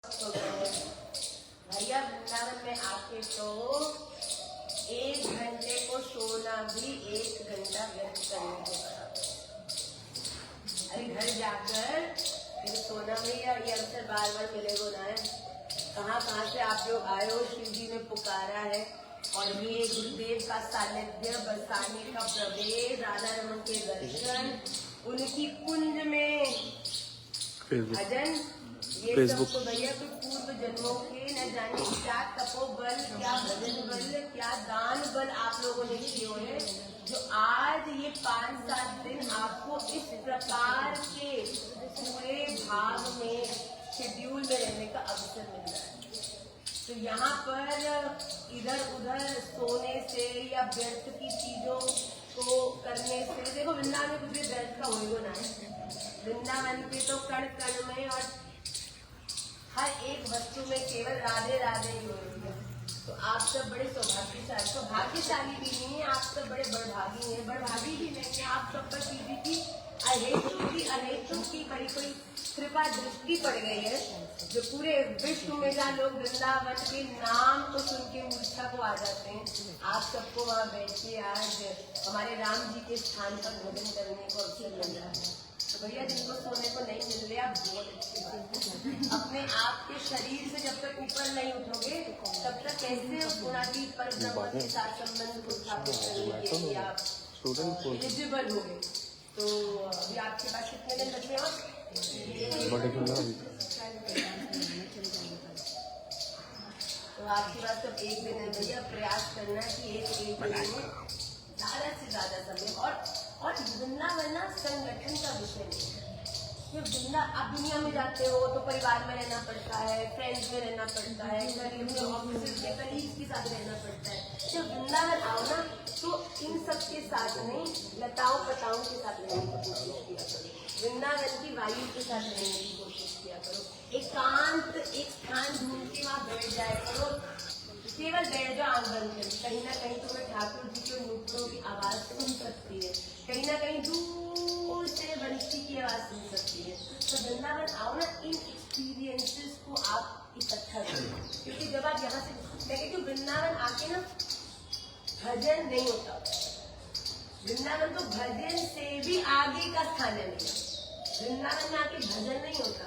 भैया वृंदावन में आके तो 1 घंटे को सोना भी 1 घंटा व्यर्थ करने के बराबर। अरे घर जाकर फिर सोना भी ये अवसर बार बार मिलेगा ना है। कहाँ से आप लोग आए हो, शिव जी ने पुकारा है और ये गुरुदेव का सानिध्य, बरसाने का प्रवेश, राधा रमन के दर्शन, उनकी कुंज में भजन, ये सब तो भैया कोई पूर्व जन्मों के न जाने क्या तपोबल, क्या भजन बल, क्या दान बल आप लोगों ने किए हैं, जो आज ये 5-7 दिन आपको इस प्रकार के पूरे भाग में शेड्यूल में रहने का अवसर मिल रहा है। तो यहाँ पर इधर उधर सोने से या व्यर्थ की चीजों को करने से, देखो वृंदावन में कुछ भी व्यर्थ का होगा ना है। वृंदावन के तो कण कण में और हर एक वस्तु में केवल राधे राधे ही हो रही है। तो आप सब बड़े सौभाग्यशाली भी नहीं है, आप सब बड़े बड़भागी हैं, बड़भागी भी नहीं है। आप सब पर सीधी की अहेतु की बड़ी कोई कृपा दृष्टि पड़ गई है, जो पूरे विश्व में जहाँ लोग वृंदावन के नाम को सुन के मूर्छा को आ जाते हैं, आप सबको वहाँ बैठ के आज हमारे राम जी के स्थान पर भजन करने को अवसर मिल रहा है। तो भैया जिनको सोने को नहीं मिल रहे, आप बहुत अच्छी बात है। अपने आप के शरीर से जब तक ऊपर नहीं उठोगे तब तक कैसे गुणाती पर ब्रह्म के साथ संबंध को स्थापित करेंगे कि आप एलिजिबल होंगे। तो अभी आपके पास कितने दिन बचे हैं? तो आपके पास तो 1 दिन है भैया, प्रयास करना कि एक दिन में ज्यादा से ज्यादा समय और वृंदावन संगठन का विषय नहीं है। आप दुनिया में जाते हो तो परिवार में रहना पड़ता है, फ्रेंड्स में रहना पड़ता है, करीब में ऑफिस में कलीग के साथ रहना पड़ता है। जब वृंदावन आओ ना तो इन सब के साथ नहीं, लताओं पताओं के साथ रहने की कोशिश किया करो, वृंदावन की वायु के साथ रहने की कोशिश किया करो, एकांत एक स्थान ढूंढ के वहाँ बैठ जाया करो, केवल बैठ जाओ आंख बंद कर। कहीं ना कहीं तुम्हें ठाकुर जी के नूपुरों की आवाज सुन सकती है, कहीं ना कहीं दूर से बंसी की आवाज सुन सकती है। तो वृंदावन आओ ना, इन एक्सपीरियंसेस को आप इकट्ठा करो, क्योंकि जब आप यहाँ से देखें कि वृंदावन आके ना भजन नहीं होता, वृंदावन तो भजन से भी आगे का स्थान है। वृंदावन में आके भजन नहीं होता,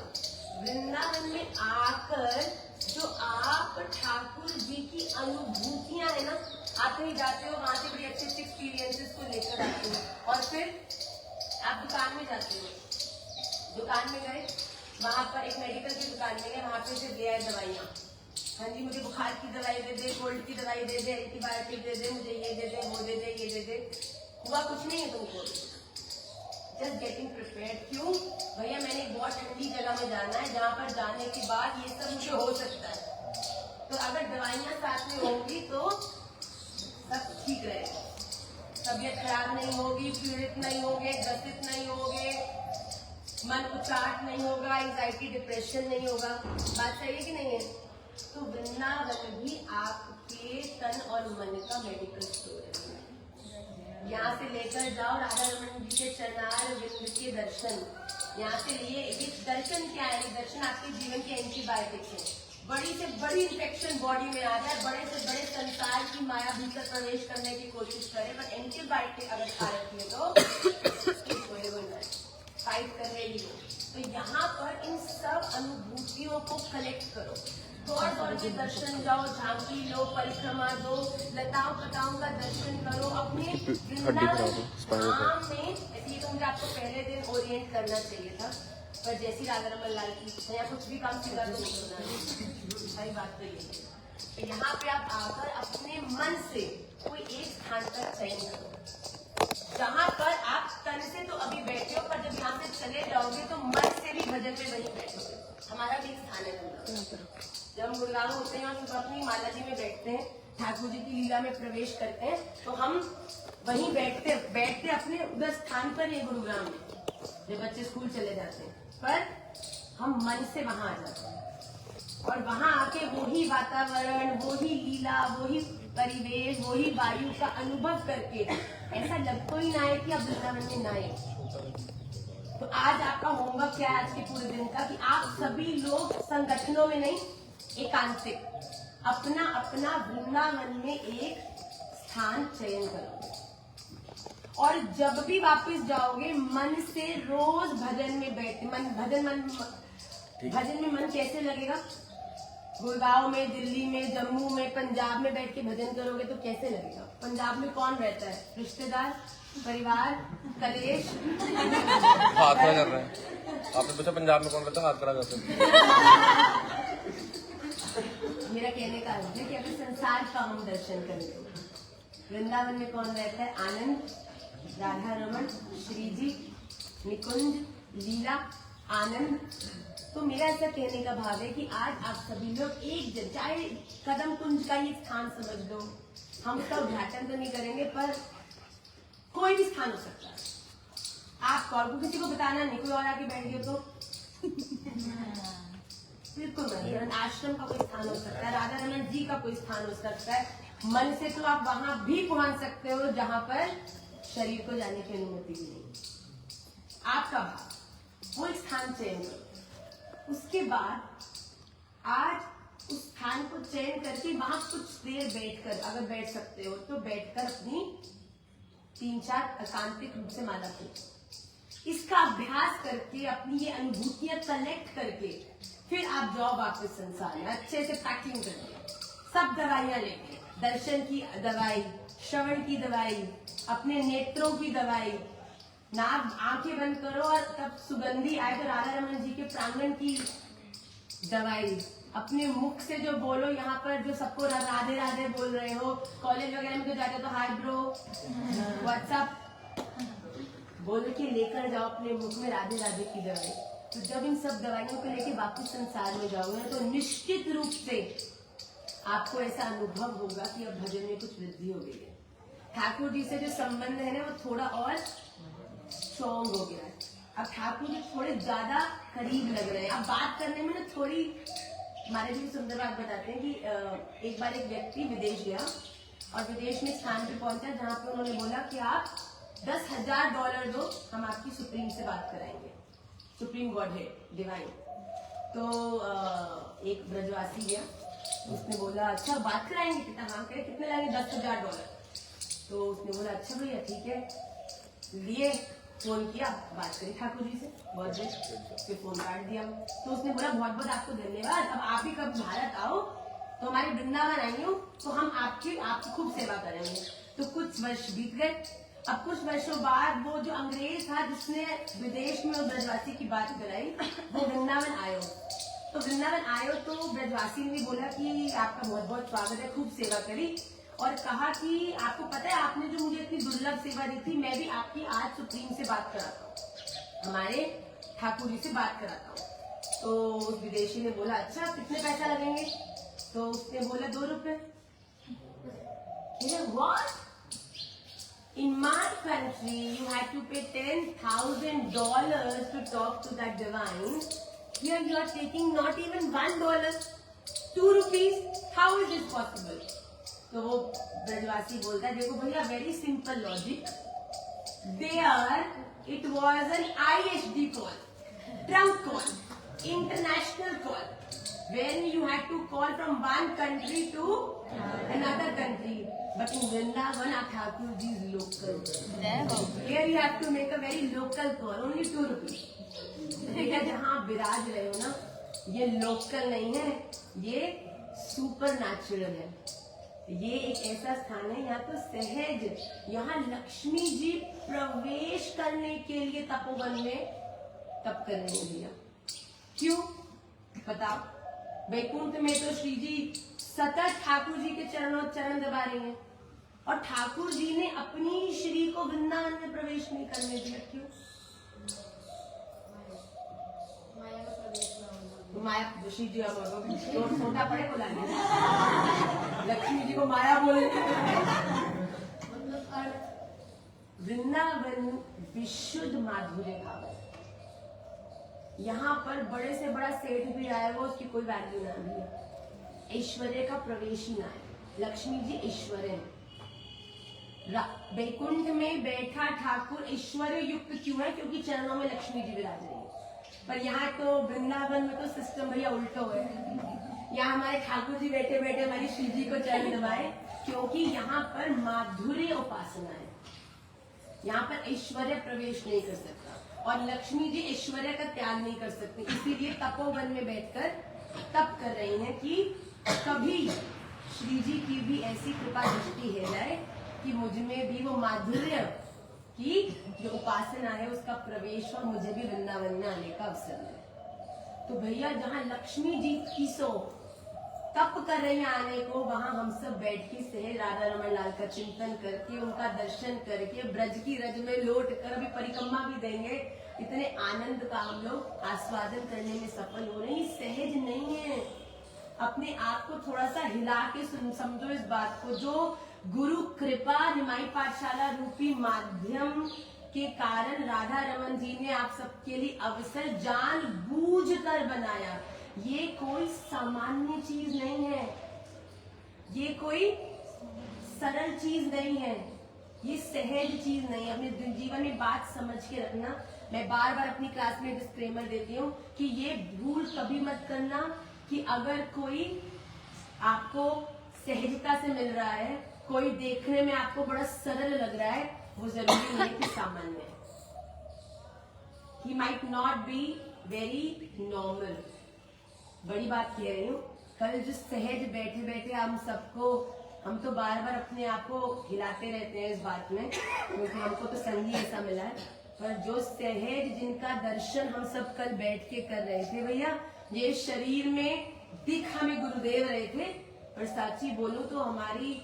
वृंदावन में आकर जो आप ठाकुर जी की अनुभूतियां है ना, आप कहीं जाते हो वहां से बड़ी अच्छे एक्सपीरियंसेस को लेकर आते हो, और फिर आप दुकान में जाते हो, दुकान में गए, वहां पर एक मेडिकल की दुकान में गए, वहां पे से ले आए दवाइयाँ, हाँ जी मुझे बुखार की दवाई दे दे, कोल्ड की दवाई दे दे, एंटीबायोटिक दे दे, मुझे ये दे दे, वो दे दे, ये दे दे, हुआ कुछ नहीं है तुमको। Just getting prepared. क्यों भैया? मैंने एक बहुत ठंडी जगह में जाना है, जहाँ पर जाने के बाद ये सब मुझे हो सकता है। तो अगर दवाइयाँ साथ में होंगी तो सब ठीक रहेगा, तबीयत खराब नहीं होगी, पीड़ित नहीं होगे, ग्रसित नहीं होगे, मन उचाट नहीं होगा, एंजाइटी डिप्रेशन नहीं होगा। बात सही है कि नहीं है? तो वृंदावन भी आपके तन और मन का मेडिकल स्टोर है। यहाँ से लेकर जाओ राधा रमन जी के चरणार विंद के दर्शन, यहाँ से लिए ये दर्शन क्या है? दर्शन आपके जीवन के एंटीबायोटिक है। बड़ी से बड़ी इन्फेक्शन बॉडी में आ जाए, बड़े से बड़े संसार की माया भीतर प्रवेश करने की कोशिश करे, पर एंटीबायोटिक अगर खा रखी है तो फाइट कर रही हो। तो यहाँ पर इन सब अनुभूतियों को कलेक्ट करो, दौड़ के दर्शन जाओ, झांकी लो, परिक्रमा दो, लताओं पताओं का दर्शन करो, अपने वृंदावन धाम में। ऐसे तो मुझे आपको पहले दिन ओरिएंट करना चाहिए था, पर जैसी राधा रमन लाल की या कुछ भी काम सीधा तो नहीं होना है। सही बात तो ये है। यहाँ पे आप आकर अपने मन से कोई एक स्थान का चयन करो, जहाँ पर आप तन से तो अभी बैठे हो, पर जब यहाँ से चले जाओगे तो मन से भी भजन में वहीं बैठोगे। हमारा भी एक स्थान है। जब हम गुड़गांव होते हैं और अपनी माला जी में बैठते हैं, ठाकुर जी की लीला में प्रवेश करते हैं, तो हम वहीं बैठते अपने उधर स्थान पर ही गुरुग्राम में, जब बच्चे स्कूल चले जाते हैं, पर हम मन से वहां आ जाते हैं और वहां आके वही वातावरण, वही लीला, वही परिवेश, वही वायु का अनुभव करके ऐसा लगता ही ना है कि अब वृंदावन में ना है। तो आज आपका होमवर्क क्या है आज के पूरे दिन का, कि आप सभी लोग संगठनों में नहीं, एकांतिक अपना अपना वृंदावन में एक स्थान चयन करोगे, और जब भी वापस जाओगे मन से रोज भजन में बैठ भजन में मन कैसे लगेगा? गुड़गांव में, दिल्ली में, जम्मू में, पंजाब में बैठ के भजन करोगे तो कैसे लगेगा? पंजाब में कौन रहता है? रिश्तेदार, परिवार, कलेश। हाथ खड़ा कर रहे हैं आपने पूछा पंजाब में कौन रहता है, हाथ खड़ा करते हैं। मेरा कहने का अर्थ है कि अगर संसार का हम दर्शन करें, वृंदावन में कौन रहता है? आनंद, राधा रमन, श्री जी, निकुंज, लीला, आनंद। तो मेरा ऐसा कहने का भाव है कि आज आप सभी लोग एक चाहे कदम कुंज का ही स्थान समझ लो, हम उसका उद्घाटन तो नहीं करेंगे पर कोई भी स्थान हो सकता है। आप कौन को किसी को बताना नहीं, कोई और आके बैठ गए तो बिल्कुल नहीं। आश्रम का कोई स्थान हो सकता है, राधा रमन जी का कोई स्थान हो सकता है। मन से तो आप वहां भी पहुंच सकते हो जहां पर शरीर को जाने की अनुमति भी नहीं। आपका भाव वो एक स्थान चयन करो। उसके बाद आज उस स्थान को चयन करके वहां कुछ देर बैठकर, अगर बैठ सकते हो तो बैठकर अपनी 3-4 एकांतिक रूप से माला की, इसका अभ्यास करके अपनी ये अनुभूतियां कलेक्ट करके फिर आप जाओ वापस संसार में अच्छे से पैकिंग करके, सब दवाइयां लेके, दर्शन की दवाई, श्रवण की दवाई, अपने नेत्रों की दवाई, नाक आंखें बंद करो और तब सुगंधी आए तो राधा रमन जी के प्रांगण की दवाई, अपने मुख से जो बोलो, यहाँ पर जो सबको राधे राधे बोल रहे हो, कॉलेज वगैरह में तो जाते हो तो हाय ब्रो, व्हाट्सअप बोल के लेकर जाओ अपने मुख में राधे राधे की दवाई। तो जब इन सब दवाइयों को लेके वापस संसार में जाओगे तो निश्चित रूप से आपको ऐसा अनुभव होगा कि अब भजन में कुछ वृद्धि हो गई है। ठाकुर जी से जो संबंध है ना वो थोड़ा और स्ट्रॉन्ग हो गया है। अब ठाकुर जी थोड़े ज्यादा करीब लग रहे हैं। अब बात करने में ना थोड़ी, हमारे जी सुंदर बात बताते हैं कि एक बार एक व्यक्ति विदेश गया और विदेश में स्थान पे पहुंचा जहाँ पे उन्होंने बोला कि आप $10,000 दो, हम आपकी सुप्रीम से बात कराएंगे, सुप्रीम गॉड है डिवाइन। तो एक ब्रजवासी गया, उसने बोला अच्छा बात कराएंगे, कितना काम करें, कितने लगेंगे? $10,000। तो उसने बोला अच्छा भैया ठीक है। लिए फोन किया, बात करी ठाकुर जी से बहुत देर, फिर फोन काट दिया। तो उसने बोला बहुत बहुत आपको धन्यवाद, अब आप ही कब भारत आओ तो हमारे वृंदावन आई हो तो हम आपकी खूब सेवा करेंगे। तो कुछ वर्ष बीत गए। अब कुछ वर्षों बाद वो जो अंग्रेज था जिसने विदेश में ब्रजवासी की बात कराई, वो वृंदावन आयो। तो वृंदावन आयो तो ब्रजवासी ने बोला कि आपका बहुत बहुत स्वागत है, खूब सेवा करी और कहा कि आपको पता है आपने जो मुझे इतनी दुर्लभ सेवा दी थी, मैं भी आपकी आज सुप्रीम से बात कराता हूँ, हमारे ठाकुर जी से बात कराता हूँ। तो उस विदेशी ने बोला अच्छा कितने पैसा लगेंगे? तो उसने बोला ₹2। What? In my country, you had to pay $10,000 to talk to that divine. Here you are taking not even $1, ₹2. How is this possible? तो वो ब्रजवासी बोलता है देखो भैया very simple logic, there it was an ISD call, trunk call, international call, when you had to call from one country to another country, but in Vrindavan our Thakur ji is local. Here you have to make a very local call, only ₹2. देखिए जहाँ आप विराज रहे हो ना, ये local नहीं है, ये सुपर नेचुरल है। ये एक ऐसा स्थान है यहाँ तो सहज, यहाँ लक्ष्मी जी प्रवेश करने के लिए तपोवन में तप कर रही है भैया। क्यों बताओ? वैकुंठ में तो श्री जी सतत ठाकुर जी के चरण दबा रही हैं और ठाकुर जी ने अपनी श्री को वृंदावन में प्रवेश नहीं करने दिया। क्यों? माया श्री जी छोटा पड़े बोला लक्ष्मी जी को माया बोले। वृंदावन विशुद्ध माधुर्य का, यहाँ पर बड़े से बड़ा सेठ भी आएगा उसकी कोई वैल्यू ना है, ऐश्वर्य का प्रवेश ही ना है। लक्ष्मी जी ऐश्वर्य है, वैकुंठ में बैठा ठाकुर ऐश्वर्य युक्त क्यों है? क्योंकि चरणों में लक्ष्मी जी विराज रही है। पर यहाँ तो वृंदावन में तो सिस्टम भैया उल्टो है। यहाँ हमारे ठाकुर जी बैठे बैठे हमारी श्री जी को चरण दबाए, क्योंकि यहाँ पर माधुर्य उपासना है। यहाँ पर ऐश्वर्य प्रवेश नहीं कर सकता और लक्ष्मी जी ऐश्वर्य का त्याग नहीं कर सकती। इसीलिए तपोवन में बैठकर तप कर रही हैं कि कभी श्री जी की भी ऐसी कृपा दृष्टि है जाए कि मुझ में भी वो माधुर्य की जो उपासना है उसका प्रवेश और मुझे भी वृंदावन में आने का अवसर मिले। तो भैया जहाँ लक्ष्मी जी की सो तप कर रहे हैं आने को, वहां हम सब बैठ के सहज राधा रमन लाल का चिंतन करके उनका दर्शन करके ब्रज की रज में लौट कर अभी परिक्रमा भी देंगे। इतने आनंद का हम लोग आस्वादन करने में सफल हो रहे हैं। सहज नहीं है। अपने आप को थोड़ा सा हिला के समझो इस बात को। जो गुरु कृपा निमाई पाठशाला रूपी माध्यम के कारण राधा रमन जी ने आप सबके लिए अवसर जानबूझ कर बनाया। ये कोई सामान्य चीज नहीं है, ये कोई सरल चीज नहीं है, ये सहज चीज नहीं है। अपने जीवन में बात समझ के रखना। मैं बार बार अपनी क्लास में डिस्क्लेमर देती हूँ कि ये भूल कभी मत करना कि अगर कोई आपको सहजता से मिल रहा है, कोई देखने में आपको बड़ा सरल लग रहा है, वो जरूरी नहीं कि सामान्य है। He might not be very normal। बड़ी बात कह रही हूँ। कल जो सहज बैठे बैठे हम तो बार बार अपने आप को हिलाते रहते हैं इस बात में, क्योंकि हमको तो संगी ऐसा मिला है। पर जो सहज जिनका दर्शन हम सब कल बैठ के कर रहे थे भैया, ये शरीर में दिख हमें गुरुदेव रहे थे, पर साची बोलूं तो हमारी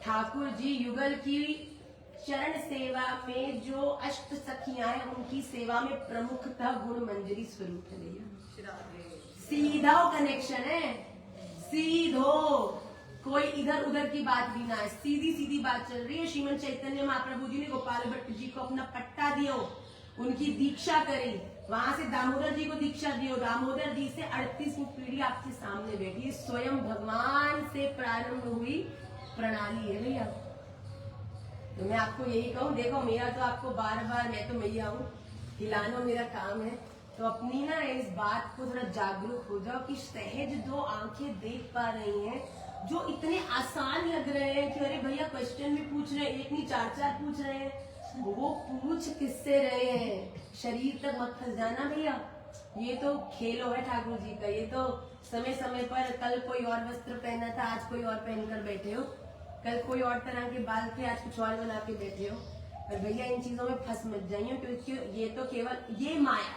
ठाकुर जी युगल की चरण सेवा में जो अष्ट सखियां हैं, उनकी सेवा में प्रमुखतः गुण मंजरी स्वरूप है भैया। सीधा कनेक्शन है, सीधो, कोई इधर उधर की बात भी ना है, सीधी सीधी बात चल रही है। श्रीमद चैतन्य महाप्रभु जी ने गोपाल भट्ट जी को अपना पट्टा दियो, उनकी दीक्षा करी, वहां से दामोदर जी को दीक्षा दियो, दामोदर जी से 38वीं पीढ़ी आपके सामने बैठी। स्वयं भगवान से प्रारंभ हुई प्रणाली है भैया। तो मैं आपको यही कहूँ, देखो मेरा तो आपको बार बार, मैं तो मैया हूँ, हिलाना मेरा काम है। तो अपनी ना इस बात को थोड़ा जागरूक हो जाओ कि सहज दो आंखें देख पा रही हैं, जो इतने आसान लग रहे हैं कि अरे भैया क्वेश्चन भी पूछ रहे हैं, एक नहीं चार चार पूछ रहे हैं, वो पूछ किससे रहे हैं? शरीर तक मत फंस जाना भैया। ये तो खेलो है ठाकुर जी का। ये तो समय समय पर, कल कोई और वस्त्र पहना था, आज कोई और पहनकर बैठे हो, कल कोई और तरह के बाल थे, आज कुछ और बना के बैठे हो। पर भैया इन चीजों में फंस मत जाइए, क्योंकि ये तो केवल ये माया,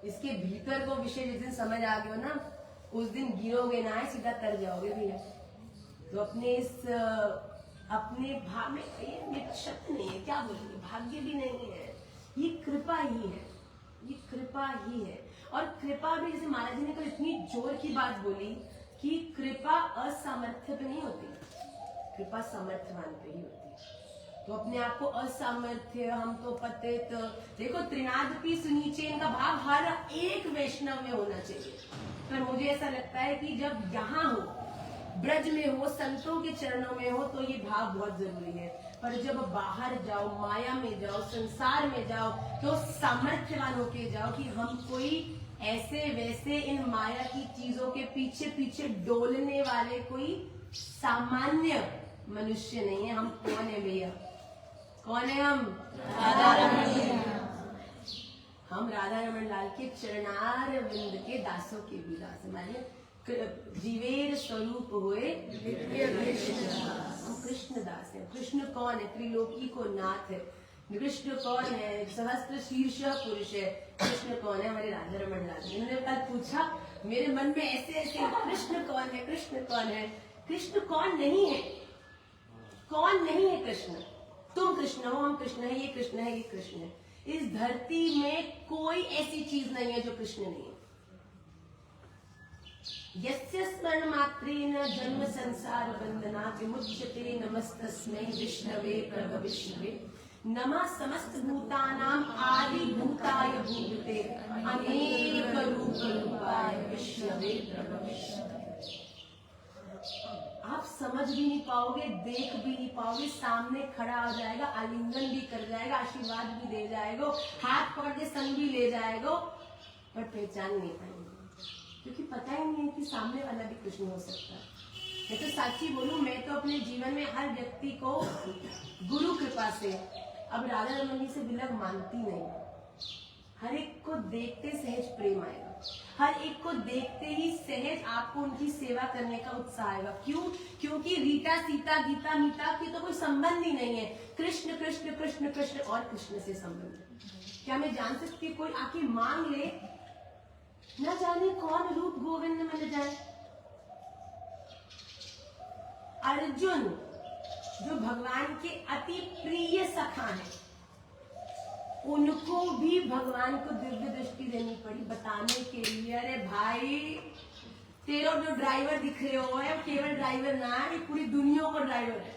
इसके भीतर को विषय जिस दिन समझ आ गए हो ना, उस दिन गिरोगे ना, सीधा तर जाओगे भैया। तो अपने भाव में ये शब्द नहीं है, क्या बोलेंगे, भाग्य भी नहीं है, ये कृपा ही है, ये कृपा ही है। और कृपा भी, जैसे महाराज जी ने कल इतनी जोर की बात बोली कि कृपा असामर्थ्य पे नहीं होती, कृपा सामर्थ्यवान पे ही होती है। तो अपने आप को असामर्थ्य, हम तो पतित, देखो त्रिनादपि सुनीचे, इनका भाव हर एक वैष्णव में होना चाहिए। पर मुझे ऐसा लगता है कि जब यहाँ हो, ब्रज में हो, संतों के चरणों में हो, तो ये भाव बहुत जरूरी है। पर जब बाहर जाओ, माया में जाओ, संसार में जाओ, तो सामर्थ्यवान होके जाओ कि हम कोई ऐसे वैसे इन माया की चीजों के पीछे पीछे डोलने वाले कोई सामान्य मनुष्य नहीं है। हम कौन है भैया? कौन है हम? राधा रमण। हम राधा रमन लाल के चरणार विंद के दासों के भी दास, मानिए जीवेर स्वरूप हुए हम कृष्ण दास है। कृष्ण कौन है? त्रिलोकी को नाथ है। कृष्ण कौन है? सहस्त्र शीर्ष पुरुष है। कृष्ण कौन है? हमारे राधा रमन लाल। इन्होंने कल पूछा मेरे मन में ऐसे ऐसे, कृष्ण कौन है, कृष्ण कौन है? कृष्ण कौन नहीं है? कौन नहीं है कृष्ण? तुम कृष्ण हो, हम कृष्ण है, ये कृष्ण है, ये कृष्ण है। इस धरती में कोई ऐसी चीज नहीं है जो कृष्ण नहीं है। यस्य स्मरण मात्रेण जन्म संसार बंधना विमुच्यते, नमस्तस्मै विष्णवे प्रभ विष्णवे। नमः समस्त भूतानां आदि भूताय भूते, अनेक रूप रूपाय विष्णवे प्रभ विष्णवे। आप समझ भी नहीं पाओगे, देख भी नहीं पाओगे, सामने खड़ा हो जाएगा, आलिंगन भी कर जाएगा, आशीर्वाद भी दे जाएगा, हाथ पकड़ के संग भी ले जाएगा, पर पहचान नहीं पाएंगे, क्योंकि पता ही नहीं है कि सामने वाला भी कृष्ण हो सकता है। मैं तो साची बोलूं, मैं तो अपने जीवन में हर व्यक्ति को गुरु कृपा से अब राधा रमन जी से विलग मानती नहीं। हर एक को देखते सहज प्रेम आएगा, हर एक को देखते ही सहज आपको उनकी सेवा करने का उत्साह आएगा। क्यों? क्योंकि रीता सीता गीता मीता की तो कोई संबंध ही नहीं है। कृष्ण कृष्ण कृष्ण कृष्ण और कृष्ण से संबंध है। क्या मैं जान सकती हूँ कोई आके मांग ले, न जाने कौन रूप गोविंद मिल जाए। अर्जुन जो भगवान के अति प्रिय सखा है, उनको भी भगवान को दिव्य दृष्टि देनी पड़ी बताने के लिए, अरे भाई तेरा जो ड्राइवर दिख रहे हो है केवल ड्राइवर ना है, पूरी दुनिया को ड्राइवर है।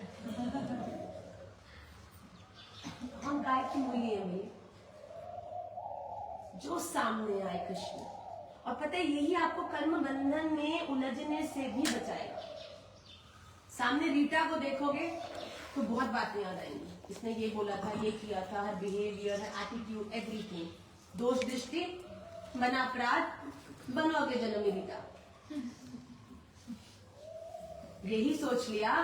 हम गाय की मूल्य है भाई, जो सामने आए कृष्ण। और पता है यही आपको कर्म बंधन में उलझने से भी बचाएगा। सामने रीटा को देखोगे तो बहुत बातें याद आएंगी, इसने ये बोला था, ये किया था, हर बिहेवियर, हर एटीट्यूड, एवरीथिंग। दोष दृष्टि बना अपराध, बनोगे जन्म रीटा। यही सोच लिया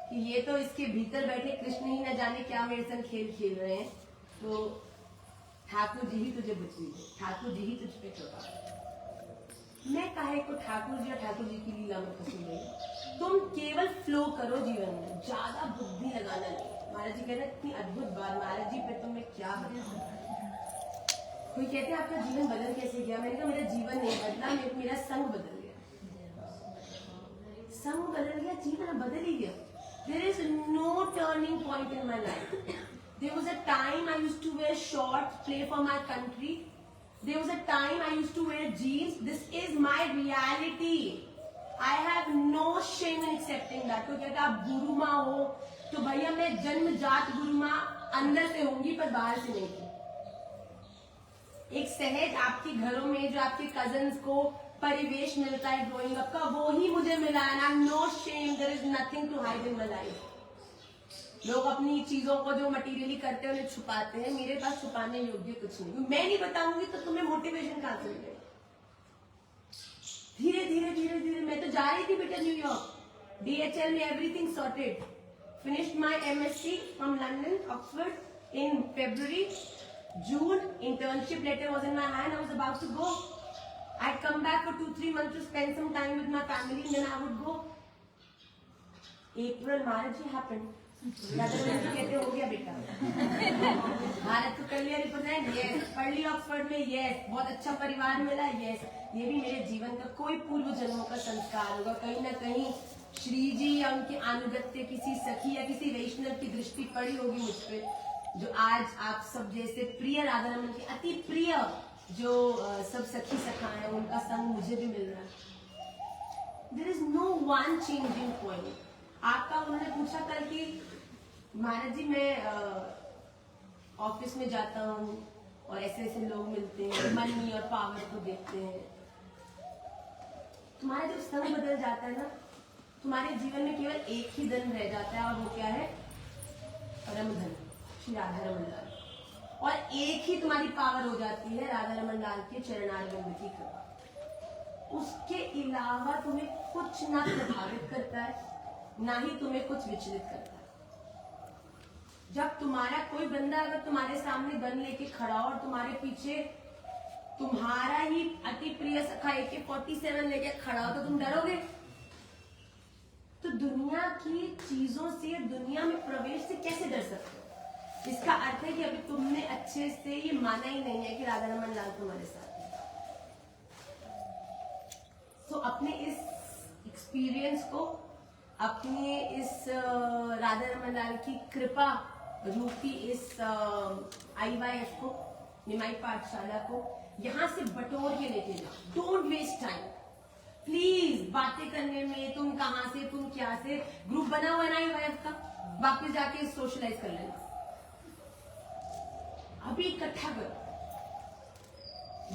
कि ये तो इसके भीतर बैठे कृष्ण ही न जाने क्या मेरे संग खेल खेल रहे हैं, तो ठाकुर जी ही तुझे बची, ठाकुर जी ही तुझ पे कृपा। मैं काहे को ठाकुर जी और ठाकुर जी की लीला में फंसी गई। तुम केवल फ्लो करो जीवन में, ज्यादा बुद्धि लगाना नहीं। महाराज जी कह रहे इतनी अद्भुत बात, महाराज जी पे तो मैं क्या बता। कोई कहते हैं आपका जीवन बदल कैसे गया? मैंने कहा मेरा जीवन नहीं बदला, मेरा संग बदल गया। संग बदल गया, जीवन बदल ही गया। There is no turning point in my life. There was a time I used to wear shorts, play for my country. There was a time I used to wear jeans. This is my reality. I have no shame in accepting that. कोई कहता आप गुरु माँ हो, तो भैया मैं जन्मजात गुरु माँ अंदर से होंगी पर बाहर से नहीं थी। एक सहज आपके घरों में जो आपके कजन्स को परिवेश मिलता है ग्रोइंग अप का, वो ही मुझे मिला है। No shame, there is nothing to hide in my life. लोग अपनी चीजों को जो मटीरियली करते हैं उन्हें छुपाते हैं, मेरे पास छुपाने योग्य कुछ नहीं। मैं नहीं बताऊंगी तो तुम्हें मोटिवेशन कहां से मिलेगा? धीरे धीरे धीरे धीरे मैं तो जा रही थी बेटा न्यूयॉर्क, DHL में everything sorted, finished my MSc from London Oxford in February. June, internship letter was in my hand. I was about to go. I'd come back for 2-3 months to spend some time with my family, and then I would go. April, marriage happened. कहते हो गया बेटा, भारत को कर लिया represent, yes, पढ़ लिया Oxford में, यस, बहुत अच्छा परिवार मिला, यस। ये भी मेरे जीवन का कोई पूर्व जन्मों का संस्कार होगा। कहीं ना कहीं श्री जी या उनके अनुगत्य किसी सखी या किसी वैष्णव की दृष्टि पड़ी होगी मुझ पे, जो आज आप सब जैसे प्रिय राधा रमन के अति प्रिय जो सब सखी सखा है, उनका संग मुझे भी मिल रहा है। There is no one changing point. आपका उन्होंने पूछा कल कि महाराज जी मैं ऑफिस में जाता हूँ और ऐसे ऐसे लोग मिलते हैं, मनी और पावर को देखते हैं। तुम्हारा जब संग बदल जाता है ना, तुम्हारे जीवन में केवल एक ही धन रह जाता है, और वो क्या है? परम धन, श्री राधा रमन लाल। और एक ही तुम्हारी पावर हो जाती है, राधा रमन लाल के चरणारविंद की कृपा। उसके अलावा तुम्हें कुछ ना प्रभावित करता है, ना ही तुम्हें कुछ विचलित करता है। जब तुम्हारा कोई बंदा अगर तुम्हारे सामने गन लेके खड़ा और तुम्हारे पीछे तुम्हारा ही अति प्रिय सखा AK-47 लेके खड़ा हो, तो तुम डरोगे? तो दुनिया की चीजों से, दुनिया में प्रवेश से कैसे डर सकते हो? इसका अर्थ है कि अभी तुमने अच्छे से ये माना ही नहीं है कि राधा रमन लाल तुम्हारे साथ है। तो अपने इस एक्सपीरियंस को, अपने इस राधा रमन लाल की कृपा रूपी इस IYF को, निमाई पाठशाला को यहां से बटोर के लेके जाओ। Don't waste time please. बातें करने में तुम कहां से, तुम क्या से, ग्रुप बना हुआ ना IYF का, वापस जाके सोशलाइज कर लेना। अभी इकट्ठा करो,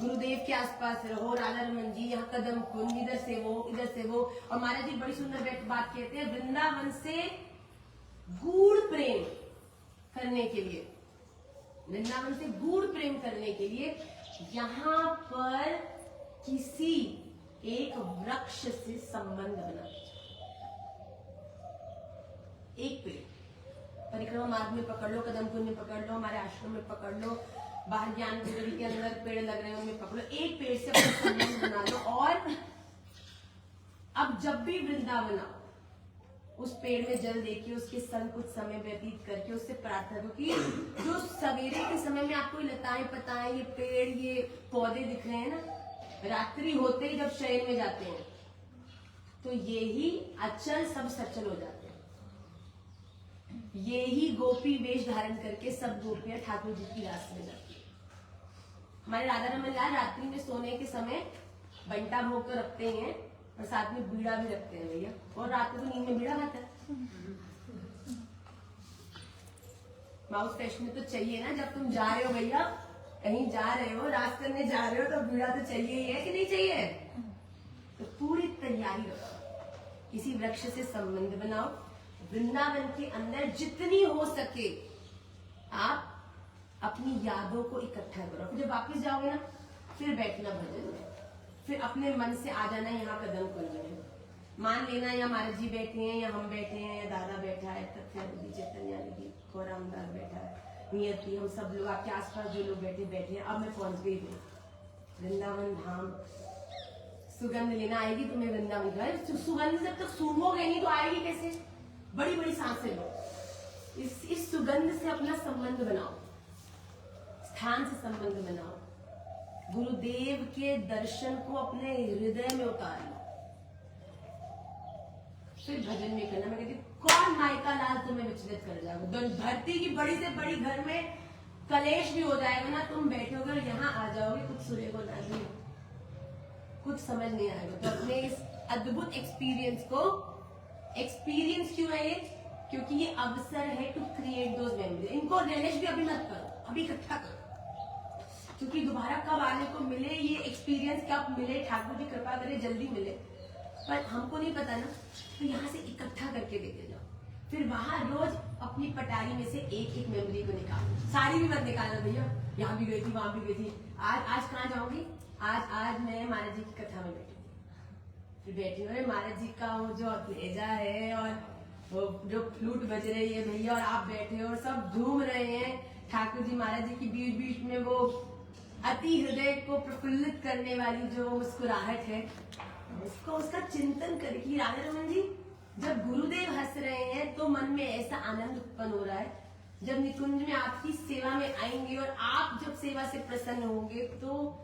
गुरुदेव के आसपास रहो, राधा रमन जी यहाँ कदम कुंज, इधर से से वो। और महाराज जी बड़ी सुंदर बात कहते हैं, वृंदावन से गूढ़ प्रेम करने के लिए, वृंदावन से गूढ़ प्रेम करने के लिए यहाँ पर किसी एक वृक्ष से संबंध बना, एक पेड़ परिक्रमा मार्ग में पकड़ लो, कदम कुंज में पकड़ लो, हमारे आश्रम में पकड़ लो, बाहर ज्ञान गुजरी के अंदर पेड़ लग रहे हैं उनमें पकड़ लो, एक पेड़ से अपना संबंध बना लो। और अब जब भी वृंदावन आओ, उस पेड़ में जल देके उसके संग कुछ समय व्यतीत करके उससे प्रार्थना करो कि जो सवेरे के समय में आपको लताएं पताएं, ये पेड़, ये पौधे दिख रहे हैं ना, रात्रि होते ही जब शयन में जाते हैं तो ये ही अचल सब सचल हो जाते हैं। ये ही गोपी वेश धारण करके सब गोपियां ठाकुर जी की रास में जाती है। हमारे राधा रमन लाल रात्रि में सोने के समय बंटा भोग कर रखते हैं और साथ में बीड़ा भी रखते हैं भैया, और रात को तो नींद में बीड़ा खाता है। माउस फ्रेश में तो चाहिए ना, जब तुम जा रहे हो भैया, कहीं जा रहे हो, रात करने जा रहे हो, तो बीड़ा तो चाहिए ही है कि नहीं चाहिए? तो पूरी तैयारी रखो, किसी वृक्ष से संबंध बनाओ, वृंदावन के अंदर जितनी हो सके आप अपनी यादों को इकट्ठा करो। फिर जब वापस जाओगे ना, फिर बैठना भजन में, फिर अपने मन से आ जाना यहाँ कदम कुंज में। मान लेना या महाराज जी बैठे हैं, या हम बैठे हैं, या दादा बैठा है, तथ्यानंद चैतन्यानंद गौरामदास बैठा है, नियति, हम सब लोग आपके आसपास जो लोग बैठे हैं। अब मैं पहुंच गई हूँ वृंदावन धाम। सुगंध लेना आएगी तुम्हें वृंदावन का, सुगंध जब तक सूंघोगे नहीं तो आएगी कैसे? बड़ी बड़ी सांसें लो, इस सुगंध से अपना संबंध बनाओ, स्थान से संबंध बनाओ, गुरुदेव के दर्शन को अपने हृदय में उतार लो, फिर भजन में करना। मैं कहती कौन माइका लाल तुम्हें विचलित कर जाएगा? धरती की बड़ी से बड़ी घर में कलेश भी हो जाएगा ना, तुम बैठोगे और यहाँ आ जाओगे, कुछ सुनेगो नहीं, कुछ समझ नहीं आएगा। तो अपने इस अद्भुत एक्सपीरियंस को, एक्सपीरियंस क्यों है ये? क्योंकि ये अवसर है टू क्रिएट दोज मेमोरीज। इनको रियलाइज भी अभी मत करो, अभी इकट्ठा करो, क्योंकि दोबारा कब आने को मिले, ये एक्सपीरियंस कब मिले, ठाकुर जी कृपा करे जल्दी मिले, पर हमको नहीं पता ना। तो यहाँ से इकट्ठा करके देते जाओ, फिर वहां रोज अपनी पटारी में से एक एक मेमोरी को निकालो। सारी भी मत निकालना भैया, यहाँ भी गई थी, वहां भी गई थी, आज कहाँ जाऊंगी? आज मैं महाराज जी की कथा में बैठी, फिर बैठी हूँ, महाराज जी का वो जो भेजा है और वो जो फ्लूट बज रही है भैया, और आप बैठे हो और सब झूम रहे हैं, ठाकुर जी महाराज जी की बीच बीच में वो अति हृदय को प्रफुल्लित करने वाली जो मुस्कुराहट है, उसको, उसका चिंतन करके राधा रमन जी, जब गुरुदेव हंस रहे हैं तो मन में ऐसा आनंद उत्पन्न हो रहा है। जब निकुंज में आपकी सेवा में आएंगे और आप जब सेवा से प्रसन्न होंगे, तो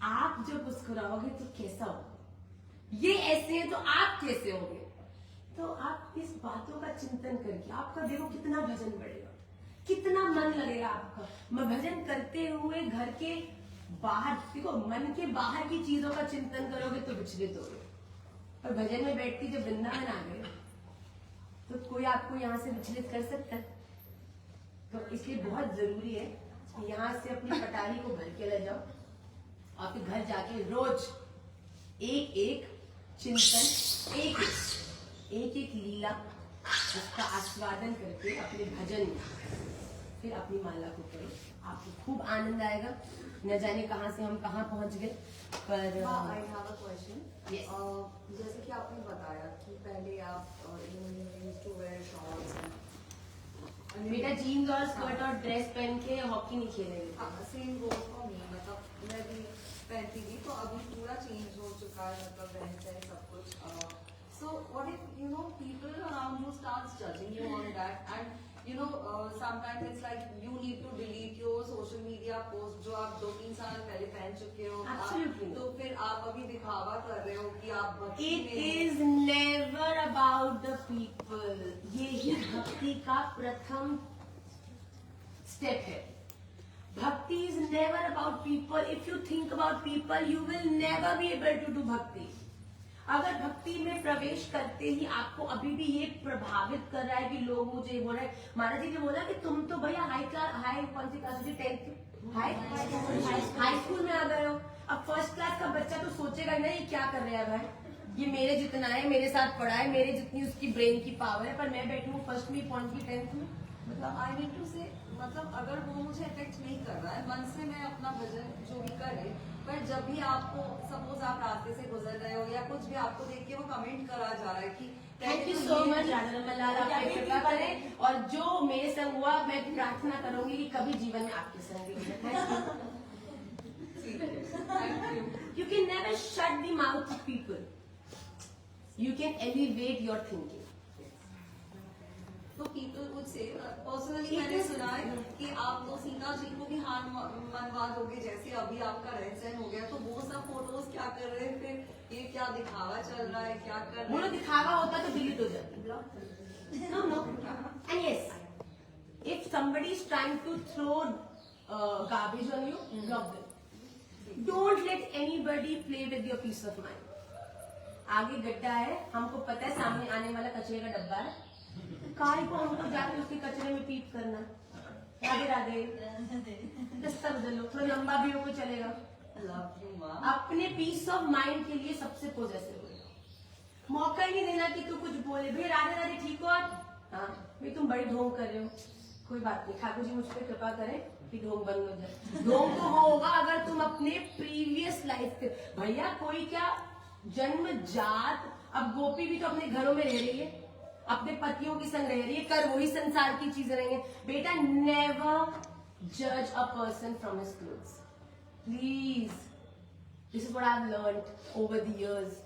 आप जब मुस्कुराओगे तो कैसा होगा? ये ऐसे हैं तो आप कैसे होंगे? तो आप इस बातों का चिंतन करके आपका देखो कितना भजन बढ़ेगा, कितना मन लगेगा आपका। मैं भजन करते हुए घर के बाहर, देखो मन के बाहर की चीजों का चिंतन करोगे तो विचलित होगे, और भजन में बैठती जब वृंदावन आ गए तो कोई आपको यहाँ से विचलित कर सकता है? तो इसलिए बहुत जरूरी है कि यहाँ से अपनी पटारी को भर के ले जाओ, और फिर घर जाके रोज एक एक चिंतन, एक एक लीला, उसका आस्वादन करके अपने भजन में फिर अपनी माला को करो, आपको खूब आनंद आएगा। न जाने कहाँ से हम कहाँ पहुँच गए। पर आई हैव अ क्वेश्चन। जैसे कि आपने बताया कि पहले आप यूज्ड टू वेयर शॉर्ट्स, बेटा जीन्स और स्कर्ट और ड्रेस पहन के हॉकी नहीं खेलेंगे। सेम गोज फॉर मी, मतलब मैं भी पहनती थी, तो अभी पूरा चेंज हो चुका है, मतलब रहन सहन सब कुछ। So what if people around you starts judging you on that, and sometimes it's like you need to delete your social media post जो आप 2-3 साल पहले पहन चुके हो। Absolutely. तो फिर आप अभी दिखावा कर रहे हो कि आप भक्ति It में is never about the people. ये ही भक्ति का प्रथम स्टेप है। भक्ति is never about people. If you think about people, you will never be able to do भक्ति. अगर भक्ति में प्रवेश करते ही आपको अभी भी ये प्रभावित कर रहा है कि लोग मुझे बोल रहे हैं, महाराज जी ने बोला कि तुम तो भैया हाई कौन सी क्लास, 10th हाई स्कूल में आ गए हो। अब फर्स्ट क्लास का बच्चा तो सोचेगा नहीं क्या कर रहे हैं भाई, ये मेरे जितना है, मेरे साथ पढ़ा है, मेरे जितनी उसकी ब्रेन की पावर है, पर मैं बैठी हूँ फर्स्ट में पॉइंट की 10th में। मतलब आई मीन टू से, मतलब अगर वो मुझे अफेक्ट नहीं कर रहा है मन से, मैं अपना भजन जो भी करे, पर जब भी आपको सपोज आप रास्ते से गुजर रहे हो या कुछ भी आपको देख के वो कमेंट करा जा रहा है कि thank you so much Radha Raman Lal, आप कृपा करें, और जो मेरे संग हुआ मैं प्रार्थना करूंगी कि कभी जीवन में आपके संग भी हो। You can never shut the mouth of people. You can elevate your thinking. तो पीपल वुड से, पर्सनली मैंने सुना है कि आप तो सीता जी को भी हार मनवा दोगे, जैसे अभी आपका रहन सहन हो गया, तो वो सब फोटोज क्या कर रहे हैं, फिर ये क्या दिखावा चल रहा है, क्या कर रहे वो हैं? दिखावा होता तो डिलीट हो जाती। No, no. And yes, if somebody is trying to throw garbage on you, block them. Don't let anybody play with your peace of mind. आगे गड्ढा है, हमको पता है सामने आने वाला कचरे का डब्बा है, काय को हमको जाके उसके कचरे में पीप करना। राधे राधे, रास्ता बदल लो, थोड़ा लंबा भी हो तो चलेगा। Love you, माँ। अपने पीस ऑफ माइंड के लिए सबसे पॉजिटिव हो, मौका ही नहीं देना कि तू कुछ बोले। भाई राधे राधे ठीक हो आप? हाँ भाई तुम बड़ी ढोंग कर रहे हो, कोई बात नहीं, ठाकुर जी मुझ पर कृपा करें कि ढोंग बंद हो जाए। ढोंग तो होगा अगर तुम अपने प्रीवियस लाइफ के, भैया कोई क्या जन्म जात, अब गोपी भी तो अपने घरों में रह रही है, अपने पतियों के संग रह रही है, कर वही संसार की चीजें रहेंगे। बेटा नेवर जज a person from his clothes, please. This is what I have learned over the years.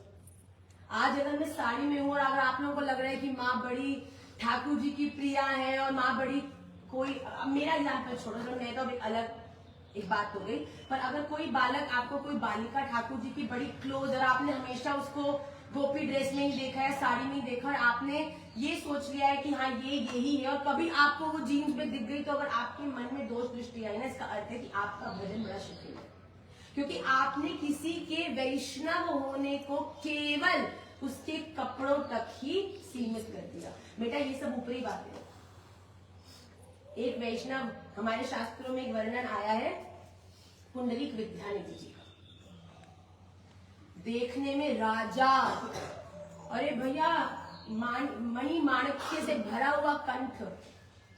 आज अगर मैं साड़ी में हूं और अगर आप लोगों को लग रहा है कि माँ बड़ी ठाकुर जी की प्रिया है और माँ बड़ी कोई, मेरा एग्जाम्पल छोड़ो, तो मैं तो एक अलग एक बात हो गई, पर अगर कोई बालक आपको, कोई बालिका ठाकुर जी की बड़ी क्लोज, और आपने हमेशा उसको गोपी ड्रेस में ही देखा है, साड़ी में ही देखा, और आपने ये सोच लिया है कि हाँ ये यही है, और कभी आपको वो जीन्स में दिख गई, तो अगर आपके मन में दोष दृष्टि आई ना, इसका अर्थ है कि आपका भजन बड़ा शिथिल है, क्योंकि आपने किसी के वैष्णव होने को केवल उसके कपड़ों तक ही सीमित कर दिया। बेटा ये सब ऊपरी बातें हैं। एक वैष्णव, हमारे शास्त्रों में एक वर्णन आया है पुंडरीक विद्यानिधि जी का, देखने में राजा, अरे भैया मणि माणिक्य से भरा हुआ कंठ,